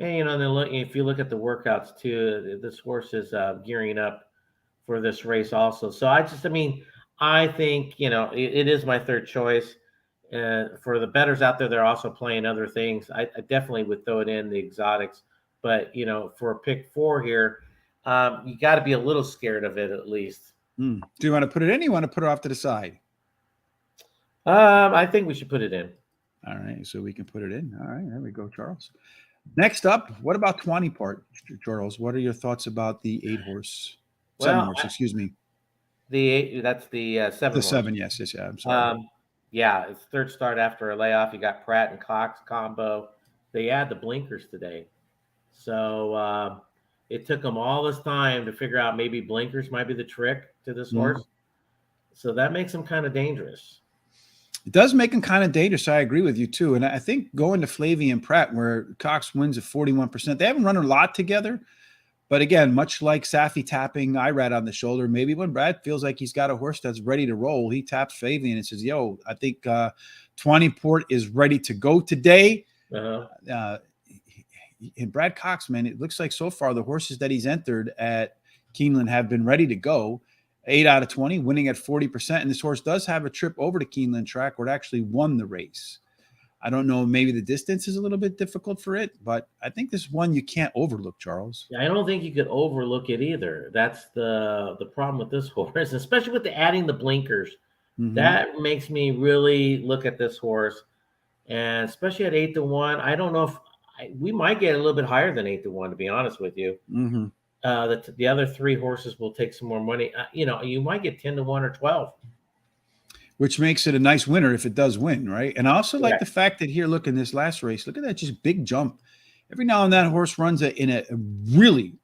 And, if you look at the workouts too, this horse is gearing up for this race also. So I think, it is my 3rd choice. For the bettors out there, they're also playing other things. I definitely would throw it in the exotics. But, for a pick 4 here, you got to be a little scared of it at least. Do you want to put it in? Or you want to put it off to the side? I think we should put it in. All right, so we can put it in. All right, there we go, Charles. Next up, what about 20 part, Charles? What are your thoughts about the 8-horse? 7-horse, excuse me. The 8, that's the 7. The 7, yes, yeah. I'm sorry. It's 3rd start after a layoff. You got Pratt and Cox combo. They add the blinkers today, so it took them all this time to figure out maybe blinkers might be the trick to this horse. So that makes him kind of dangerous. It does make him kind of dangerous. I agree with you too. And I think going to Flavian Pratt, where Cox wins at 41%, they haven't run a lot together. But again, much like Safi tapping Irad on the shoulder, maybe when Brad feels like he's got a horse that's ready to roll, he taps Flavian and says, yo, I think 20 Port is ready to go today. and Brad Cox, man, it looks like so far the horses that he's entered at Keeneland have been ready to go. 8 out of 20, winning at 40%. And this horse does have a trip over to Keeneland track where it actually won the race. I don't know, maybe the distance is a little bit difficult for it, but I think this one you can't overlook, Charles. I don't think you could overlook it either. That's the problem with this horse, especially with adding the blinkers. Mm-hmm. That makes me really look at this horse, and especially at 8-1. I don't know if we might get a little bit higher than 8-1, to be honest with you. Mm-hmm. The other 3 horses will take some more money. You might get 10-1 or 12. Which makes it a nice winner if it does win, right? And I also like the fact that here, look in this last race, look at that just big jump. Every now and then, horse runs in a really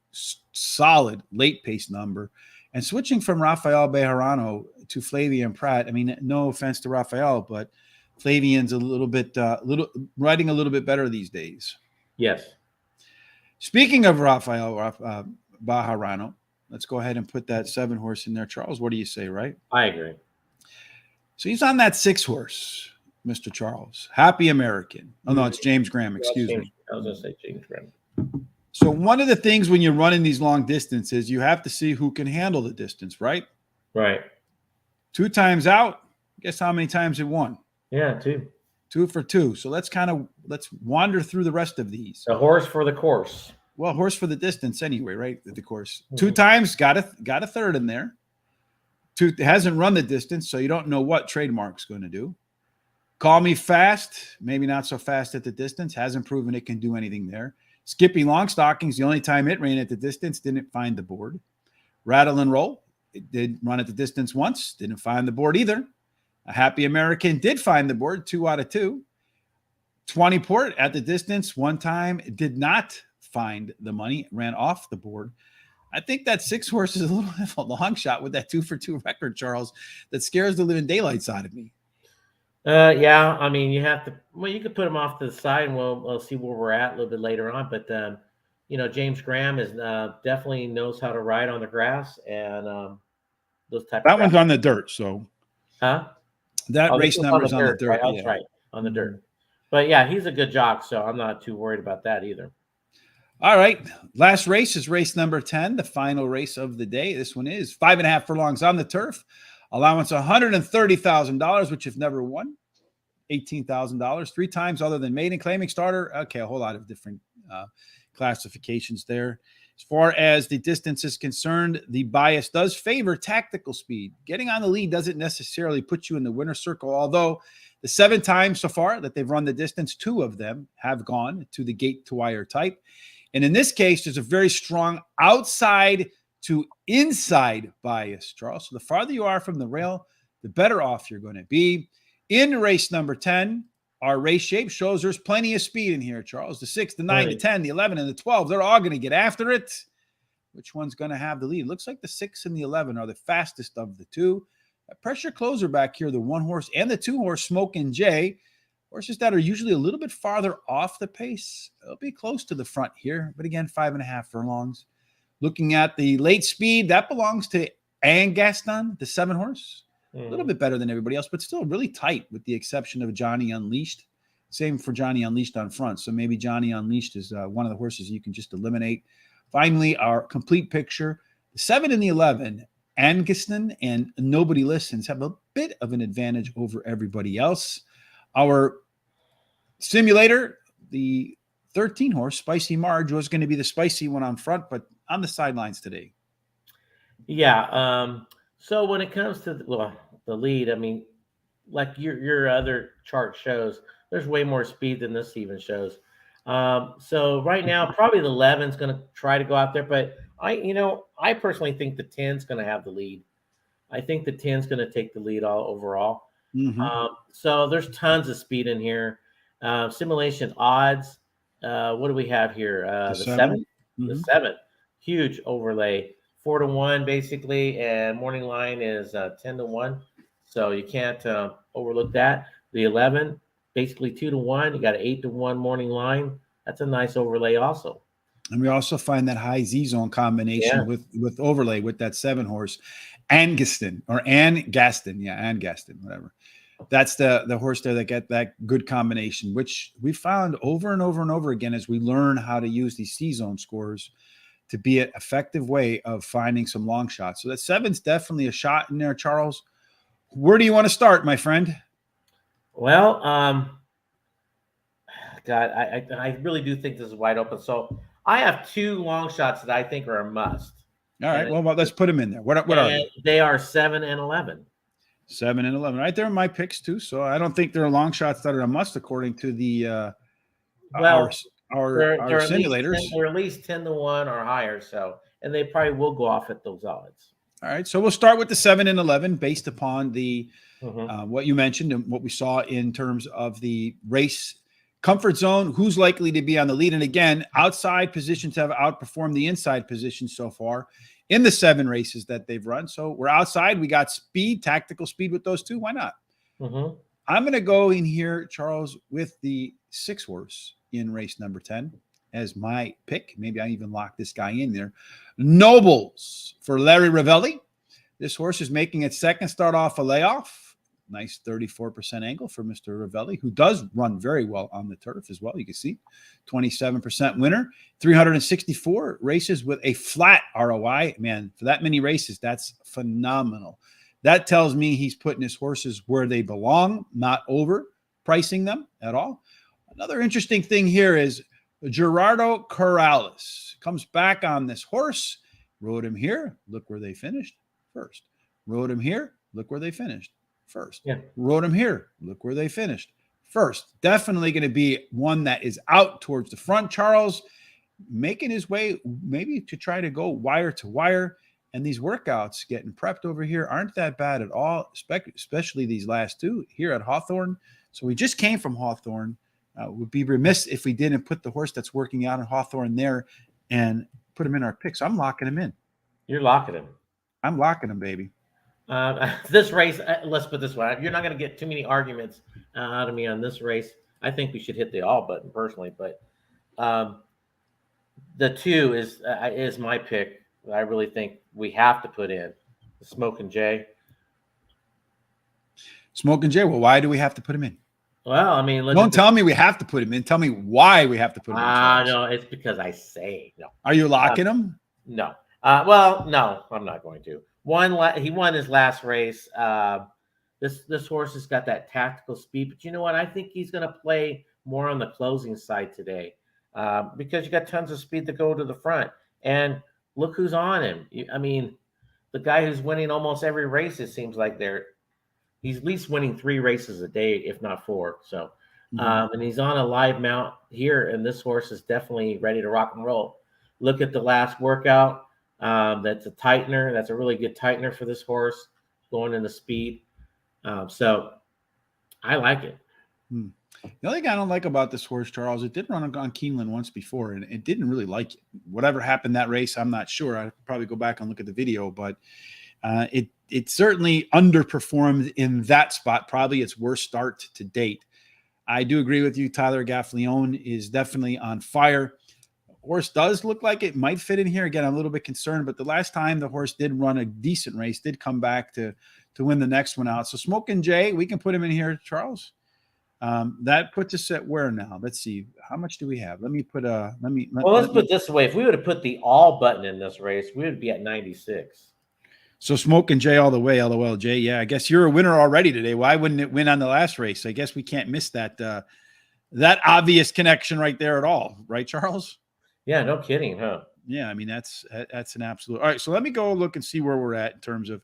solid late pace number. And switching from Rafael Bejarano to Flavian Pratt, I mean, no offense to Rafael, but Flavian's riding a little bit better these days. Yes. Speaking of Rafael Bejarano, let's go ahead and put that 7 horse in there. Charles, what do you say, right? I agree. So he's on that 6 horse, Mr. Charles. Happy American. Oh, no, it's James Graham. Excuse me. I was going to say James Graham. So one of the things when you're running these long distances, you have to see who can handle the distance, right? Right. 2 times out. Guess how many times it won? Yeah, 2. 2 for 2. So let's wander through the rest of these. The horse for the course. Well, horse for the distance anyway, right? The course. Mm-hmm. 2 times, got a third in there. 2 hasn't run the distance, so you don't know what Trademark's going to do. Call Me Fast, maybe not so fast at the distance. Hasn't proven it can do anything there. Skippy Longstockings, the only time it ran at the distance, didn't find the board. Rattle and Roll, it did run at the distance once, didn't find the board either. A Happy American did find the board, 2 out of 2. 20 Port at the distance, 1 time, did not find the money, ran off the board. I think that 6 horse is a little bit of a long shot with that 2 for 2 record, Charles, that scares the living daylights out of me. Yeah, I mean, you have to. Well, you could put him off to the side, and we'll see where we're at a little bit later on. But James Graham is definitely knows how to ride on the grass and those type. That one's on the dirt, so. Huh? That race number's on the dirt. Right? That's right, on the dirt. But yeah, he's a good jock, so I'm not too worried about that either. All right. Last race is race number 10, the final race of the day. This one is 5.5 furlongs on the turf. Allowance $130,000, which have never won. $18,000, 3 times other than maiden, claiming starter. Okay, a whole lot of different classifications there. As far as the distance is concerned, the bias does favor tactical speed. Getting on the lead doesn't necessarily put you in the winner's circle, although the 7 times so far that they've run the distance, 2 of them have gone to the gate to wire type. And in this case, there's a very strong outside to inside bias, Charles. So the farther you are from the rail, the better off you're going to be. In race number 10, our race shape shows there's plenty of speed in here, Charles. The 6, the 9, the 10, the 11, and the 12, they're all going to get after it. Which one's going to have the lead? It looks like the 6 and the 11 are the fastest of the 2. A pressure closer back here, the 1 horse and the 2 horse, Smoke and Jay. Horses that are usually a little bit farther off the pace. They'll be close to the front here, but again, 5.5 furlongs. Looking at the late speed, that belongs to Angaston, the 7 horse. A little bit better than everybody else, but still really tight with the exception of Johnny Unleashed. Same for Johnny Unleashed on front. So maybe Johnny Unleashed is one of the horses you can just eliminate. Finally, our complete picture. The 7 and the 11, Angaston and Nobody Listens, have a bit of an advantage over everybody else. Our simulator, the 13 horse, Spicy Marge, was going to be the spicy one on front, but on the sidelines today. Yeah. So when it comes to the lead, I mean, like your other chart shows, there's way more speed than this even shows. So right now, probably the 11 is going to try to go out there, but I personally think the 10 is going to have the lead. I think the 10 is going to take the lead overall. Mm-hmm. So there's tons of speed in here. Simulation odds. What do we have here? The 7. Mm-hmm. The 7. Huge overlay. 4-1 basically, and morning line is 10-1. So you can't overlook that. The 11, basically 2-1. You got an 8-1 morning line. That's a nice overlay also. And we also find that high Z-zone combination with overlay with that 7 horse. Angaston, whatever. That's the horse there that get that good combination, which we found over and over and over again as we learn how to use these C-zone scores to be an effective way of finding some long shots. So that 7's definitely a shot in there, Charles. Where do you want to start, my friend? Well, God, I really do think this is wide open. So I have 2 long shots that I think are a must. All right. Well, let's put them in there. What are they? They are 7 and 11. 7 and 11. Right there are my picks too. So I don't think there are long shots that are a must according to the our simulators. They're at least 10 to 1 or higher. So, and they probably will go off at those odds. All right. So we'll start with the 7 and 11 based upon the what you mentioned and what we saw in terms of the race comfort zone, who's likely to be on the lead. And again, outside positions have outperformed the inside positions so far in the 7 races that they've run. So we're outside. We got speed, tactical speed with those 2. Why not? I'm going to go in here, Charles, with the 6 horse in race number 10 as my pick. Maybe I even lock this guy in there. Nobles for Larry Ravelli. This horse is making its second start off a layoff. Nice 34% angle for Mr. Ravelli, who does run very well on the turf as well. You can see 27% winner, 364 races with a flat ROI. Man, for that many races, that's phenomenal. That tells me he's putting his horses where they belong, not overpricing them at all. Another interesting thing here is Gerardo Corrales comes back on this horse. Rode him here. Look where they finished first. Rode him here. Look where they finished first. Yeah. Rode him here. Look where they finished first. Definitely going to be one that is out towards the front. Charles making his way maybe to try to go wire to wire. And these workouts getting prepped over here aren't that bad at all, especially these last 2 here at Hawthorne. So we just came from Hawthorne. Would be remiss if we didn't put the horse that's working out in Hawthorne there and put him in our picks. I'm locking him in. You're locking him. I'm locking him, baby. This race, let's put this way. You're not going to get too many arguments out of me on this race. I think we should hit the all button personally, but the 2 is my pick. I really think we have to put in the Smokin' J. Smokin' J. Well, why do we have to put him in? Well, I mean, don't tell me we have to put him in. Tell me why we have to put him in. No, it's because I say no. Are you locking him? No. Well, no, I'm not going to. He won his last race. This horse has got that tactical speed, but you know what? I think he's going to play more on the closing side today because you got tons of speed to go to the front. And look who's on him. I mean, the guy who's winning almost every race, it seems like he's at least winning 3 races a day, if not 4. So, and he's on a live mount here, and this horse is definitely ready to rock and roll. Look at the last workout. That's a tightener. That's a really good tightener for this horse going into speed. So I like it. The only thing I don't like about this horse, Charles, it did run on Keeneland once before, and it didn't really like it. Whatever happened that race, I'm not sure. I'd probably go back and look at the video, but it certainly underperformed in that spot, probably its worst start to date. I do agree with you. Tyler Gaffleone is definitely on fire. Horse does look like it might fit in here. Again, I'm a little bit concerned, but the last time the horse did run a decent race, did come back to win the next one out. So Smokin' J, we can put him in here, Charles. That puts us at where now? Let's see. How much do we have? Let me put let's put it this way. If we would have put the all button in this race, we would be at 96. So Smokin' J all the way, LOL J. Yeah, I guess you're a winner already today. Why wouldn't it win on the last race? I guess we can't miss that that obvious connection right there at all. Right, Charles? Yeah, no kidding, huh? Yeah, I mean, that's an absolute. All right, so let me go look and see where we're at in terms of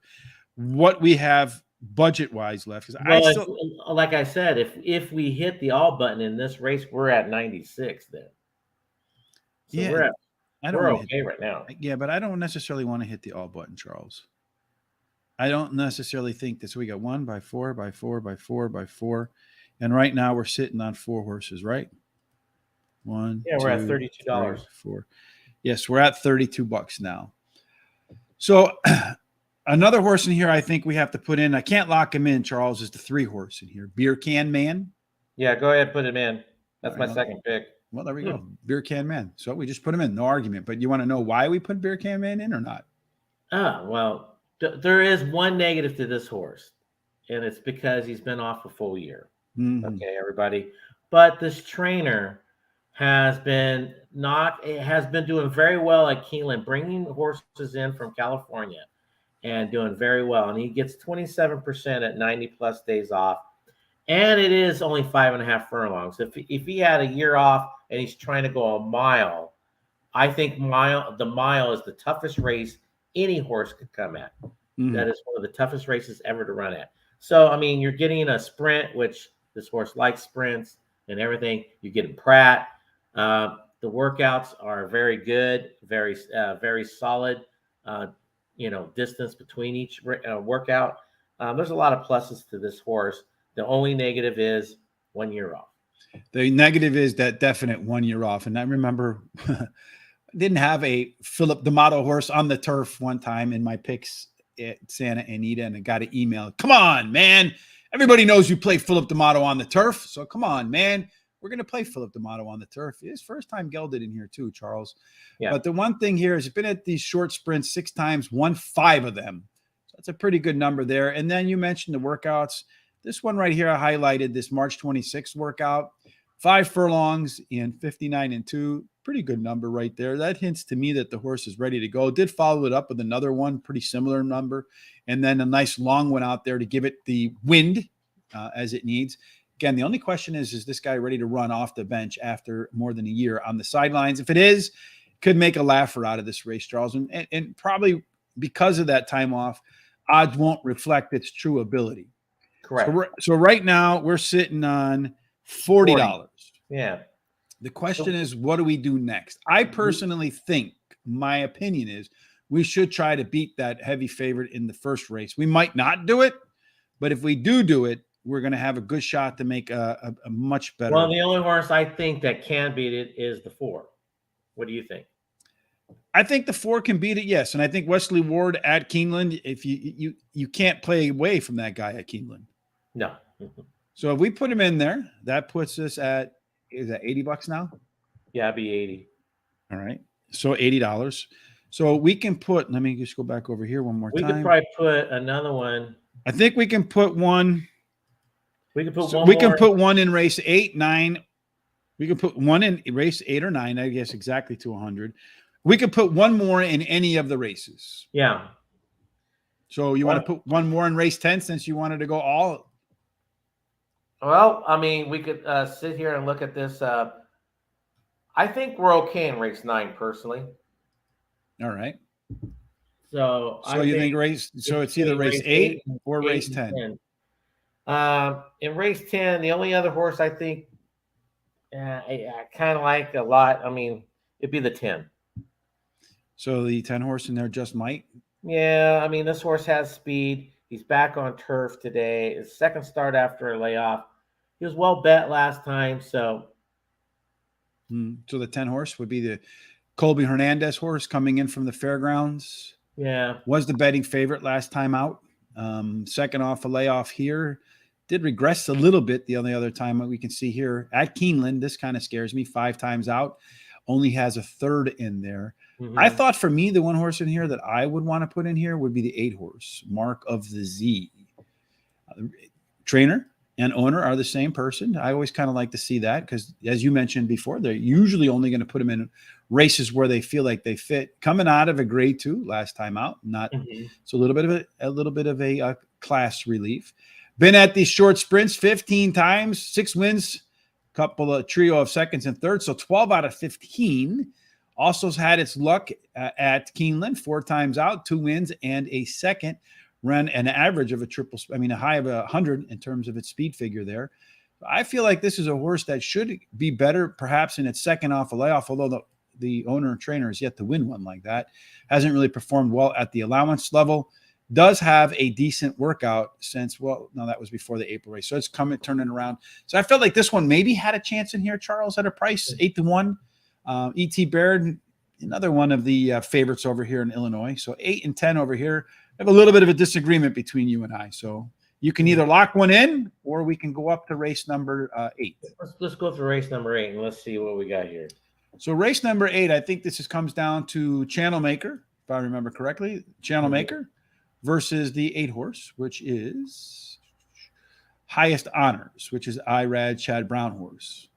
what we have budget-wise left. Like I said, if we hit the all button in this race, we're at 96 then. So yeah, we're okay right now. Yeah, but I don't necessarily want to hit the all button, Charles. I don't necessarily think this. So we got 1 by 4 by 4 by 4 by 4. And right now we're sitting on 4 horses, right? 1, yeah, we're 2, at $32. 3, 4. Yes, we're at $32 now. So another horse in here I think we have to put in. I can't lock him in, Charles, is the 3 horse in here. Beer Can Man. Yeah, go ahead, put him in. That's my second pick. Well, there we go. Beer Can Man. So we just put him in. No argument. But you want to know why we put Beer Can Man in or not? Well, there is one negative to this horse. and it's because he's been off a full year. Mhm. Okay, everybody. But this trainer has been doing very well at Keeneland, bringing horses in from California and doing very well. And he gets 27% at 90 plus days off. And it is only 5.5 furlongs. If he had a year off and he's trying to go a mile, I think the mile is the toughest race any horse could come at. Mhm. That is one of the toughest races ever to run at. So, I mean, you're getting a sprint, which this horse likes sprints and everything. You're getting Pratt. The workouts are very good, very solid. Distance between each workout. There's a lot of pluses to this horse. The only negative is 1 year off. The negative is that definite 1 year off. And I remember I didn't have a Philip D'Amato horse on the turf one time in my picks at Santa Anita, and I got an email. Come on, man. Everybody knows you play Philip D'Amato on the turf. So come on, man. We're going to play Philip D'Amato on the turf. His first time gelded in here too, Charles. Yeah. But the one thing here is he's been at these short sprints 6 times, won 5 of them. So that's a pretty good number there. And then you mentioned the workouts. This one right here, I highlighted this March 26th workout, 5 furlongs in 59 and 2. Pretty good number right there. That hints to me that the horse is ready to go. Did follow it up with another one, pretty similar number. And then a nice long one out there to give it the wind as it needs. Again, the only question is this guy ready to run off the bench after more than a year on the sidelines? If it is, could make a laugher out of this race, Charles. And probably because of that time off, odds won't reflect its true ability. Correct. So right now we're sitting on $40. Yeah. The question is, what do we do next? I personally think, my opinion is, we should try to beat that heavy favorite in the first race. We might not do it, but if we do it, we're going to have a good shot to make a much better. Well, the only horse I think that can beat it is the 4. What do you think? I think the 4 can beat it, yes. And I think Wesley Ward at Keeneland, if you can't play away from that guy at Keeneland. No. So if we put him in there, that puts us at, is that $80 now? Yeah, it'd be 80. All right. So $80. So we can put, let me just go back over here one more time. We could probably put another one. I think we can put one. We can put so one. We can put one in race 8, 9. We can put one in race 8 or 9, I guess exactly to 100. We could put one more in any of the races. Yeah. So you want to put one more in race 10 since you wanted to go all? Well, I mean, we could sit here and look at this. I think we're okay in race 9, personally. All right. So you think race? So it's either race 8 or race 10. In race 10, the only other horse I think I kind of like a lot. I mean, it'd be the 10. So the 10 horse in there just might. Yeah, I mean, this horse has speed. He's back on turf today. His second start after a layoff. He was well bet last time, so. So the 10 horse would be the Colby Hernandez horse coming in from the fairgrounds. Yeah. Was the betting favorite last time out. Second off a layoff here. Did regress a little bit the only other time we can see here at Keeneland. This kind of scares me. 5 times out. Only has a third in there. Mm-hmm. I thought for me, the one horse in here that I would want to put in here would be the 8 horse, Mark of the Z. Trainer and owner are the same person. I always kind of like to see that because, as you mentioned before, they're usually only going to put them in races where they feel like they fit. Coming out of a grade 2 last time out, not it's a little bit of a class relief. Been at these short sprints 15 times, 6 wins, couple of trio of seconds and thirds, so 12 out of 15. Also had its luck at Keeneland 4 times out, 2 wins and a second. Run an average of a high of 100 in terms of its speed figure there. I feel like this is a horse that should be better perhaps in its second off a layoff, although the owner and trainer is yet to win one like that. Hasn't really performed well at the allowance level. Does have a decent workout since, well, no, that was before the April race. So it's turning around. So I felt like this one maybe had a chance in here, Charles, at a price 8-1. E.T. Baird, another one of the favorites over here in Illinois. So 8 and 10 over here. I have a little bit of a disagreement between you and I. So you can either lock one in or we can go up to race number 8. Let's go through race number 8 and let's see what we got here. So race number 8, I think this comes down to Channel Maker, if I remember correctly. Channel Maker versus the 8 horse, which is Highest Honors, which is Irad Chad Brown horse.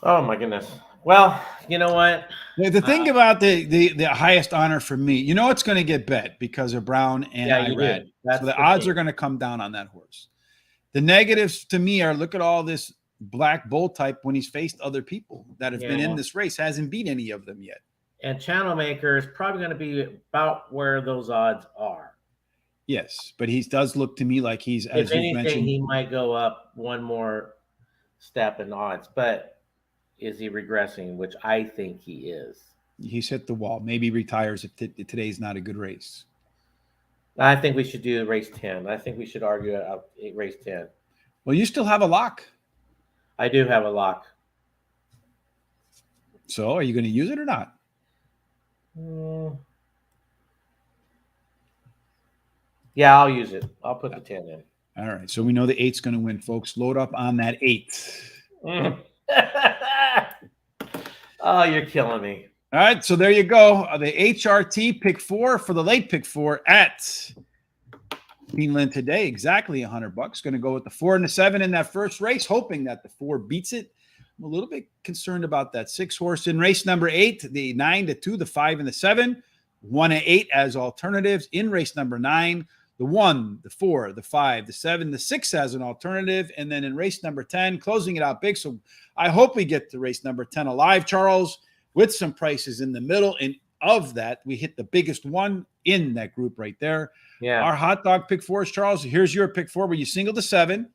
Oh my goodness. Well, you know what? The thing about the highest honor for me, you know, it's going to get bet because of Brown and Irad. So the odds are going to come down on that horse. The negatives to me are, look at all this black bull type when he's faced other people that have been in this race, hasn't beat any of them yet. And Channel Maker is probably going to be about where those odds are. Yes, but he does look to me like he's, as you mentioned, he might go up one more step in odds, but is he regressing, which I think he is. He's hit the wall. Maybe retires if today's not a good race. I think we should do race 10. I think we should argue out race 10. Well, you still have a lock. I do have a lock. So are you going to use it or not? Yeah, I'll use it. I'll put the 10 in. All right. So we know the 8's going to win, folks. Load up on that 8. Oh, you're killing me. All right. So there you go. The HRT pick 4 for the late pick 4 at Keeneland today. Exactly $100. Going to go with the 4 and the 7 in that first race, hoping that the 4 beats it. I'm a little bit concerned about that 6 horse in race number 8, the 9, the 2, the 5, and the 7. 1 and 8 as alternatives. In race number 9, the 1, the 4, the 5, the 7, the 6 as an alternative. And then in race number 10, closing it out big. So I hope we get to race number 10 alive, Charles, with some prices in the middle. And of that, we hit the biggest one in that group right there. Yeah. Our hot dog pick 4 is, Charles, here's your pick 4 where you single the 7.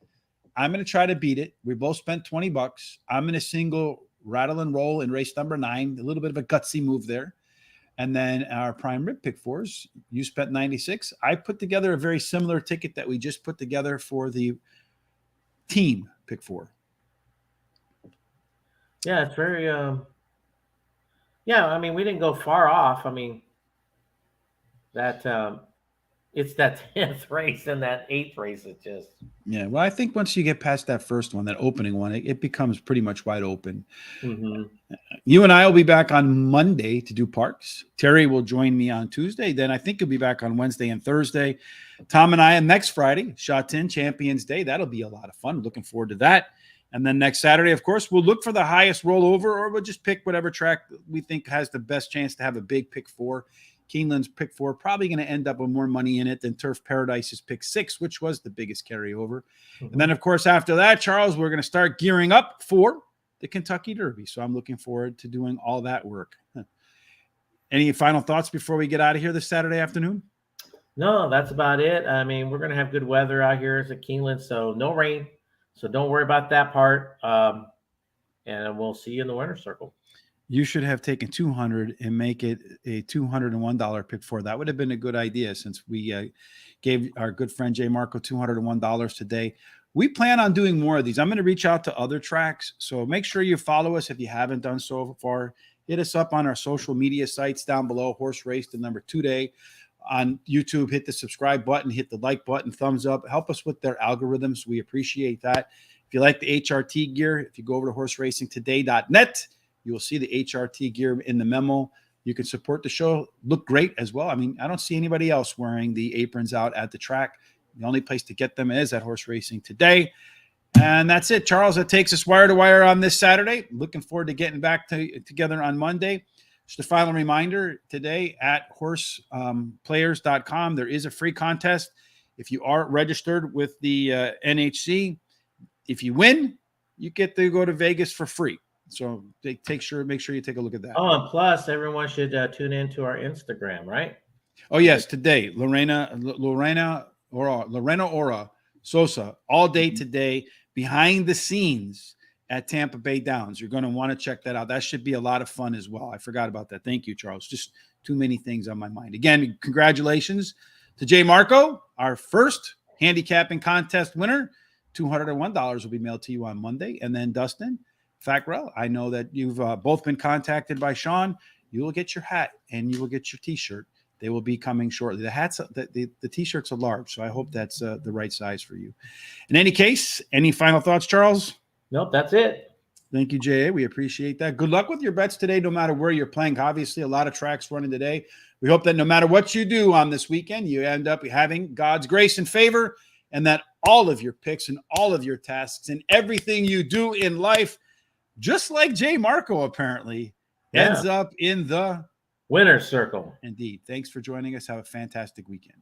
I'm going to try to beat it. We both spent $20. I'm going to single rattle and roll in race number 9. A little bit of a gutsy move there. And then our prime rib pick 4s, you spent 96. I put together a very similar ticket that we just put together for the team pick 4. Yeah, it's very, yeah, I mean, we didn't go far off. I mean, that, it's that 10th race and that 8th race. It just. Yeah. Well, I think once you get past that first one, that opening one, it becomes pretty much wide open. Mm-hmm. You and I will be back on Monday to do parks. Terry will join me on Tuesday. Then I think he'll be back on Wednesday and Thursday. Tom and I on next Friday, Shot 10 Champions Day. That'll be a lot of fun. Looking forward to that. And then next Saturday, of course, we'll look for the highest rollover, or we'll just pick whatever track we think has the best chance to have a big pick 4. Keeneland's pick 4 probably going to end up with more money in it than Turf Paradise's pick 6, which was the biggest carryover. Mm-hmm. And then, of course, after that, Charles, we're going to start gearing up for the Kentucky Derby. So I'm looking forward to doing all that work. Any final thoughts before we get out of here this Saturday afternoon? No, that's about it. I mean, we're going to have good weather out here at Keeneland, so no rain. So don't worry about that part. And we'll see you in the winner's circle. You should have taken 200 and make it a $201 pick 4. That would have been a good idea, since we gave our good friend Jay Marco $201 today. We plan on doing more of these. I'm going to reach out to other tracks. So make sure you follow us if you haven't done so far. Hit us up on our social media sites down below. Horse Race, the number 2 day. On YouTube, hit the subscribe button, hit the like button, thumbs up. Help us with their algorithms. We appreciate that. If you like the HRT gear, if you go over to horseracingtoday.net, you will see the HRT gear in the memo. You can support the show. Look great as well. I mean, I don't see anybody else wearing the aprons out at the track. The only place to get them is at Horse Racing Today. And that's it, Charles. That takes us wire to wire on this Saturday. Looking forward to getting back together on Monday. Just a final reminder today at horseplayers.com, there is a free contest. If you are registered with the NHC, if you win, you get to go to Vegas for free. So make sure you take a look at that. Oh, and plus everyone should tune in to our Instagram, right? Oh yes, today Lorena Ora Sosa all day today behind the scenes at Tampa Bay Downs. You're going to want to check that out. That should be a lot of fun as well. I forgot about that. Thank you, Charles. Just too many things on my mind. Again, congratulations to Jay Marco, our first handicapping contest winner. $201 will be mailed to you on Monday. And then Dustin Fackrell, I know that you've both been contacted by Sean. You will get your hat and you will get your T-shirt. They will be coming shortly. The hats, the T-shirts are large, so I hope that's the right size for you. In any case, any final thoughts, Charles? Nope, that's it. Thank you, J.A. We appreciate that. Good luck with your bets today, no matter where you're playing. Obviously, a lot of tracks running today. We hope that no matter what you do on this weekend, you end up having God's grace and favor, and that all of your picks and all of your tasks and everything you do in life, just like Jay Marco apparently, ends up in the winner's circle. Indeed. Thanks for joining us. Have a fantastic weekend.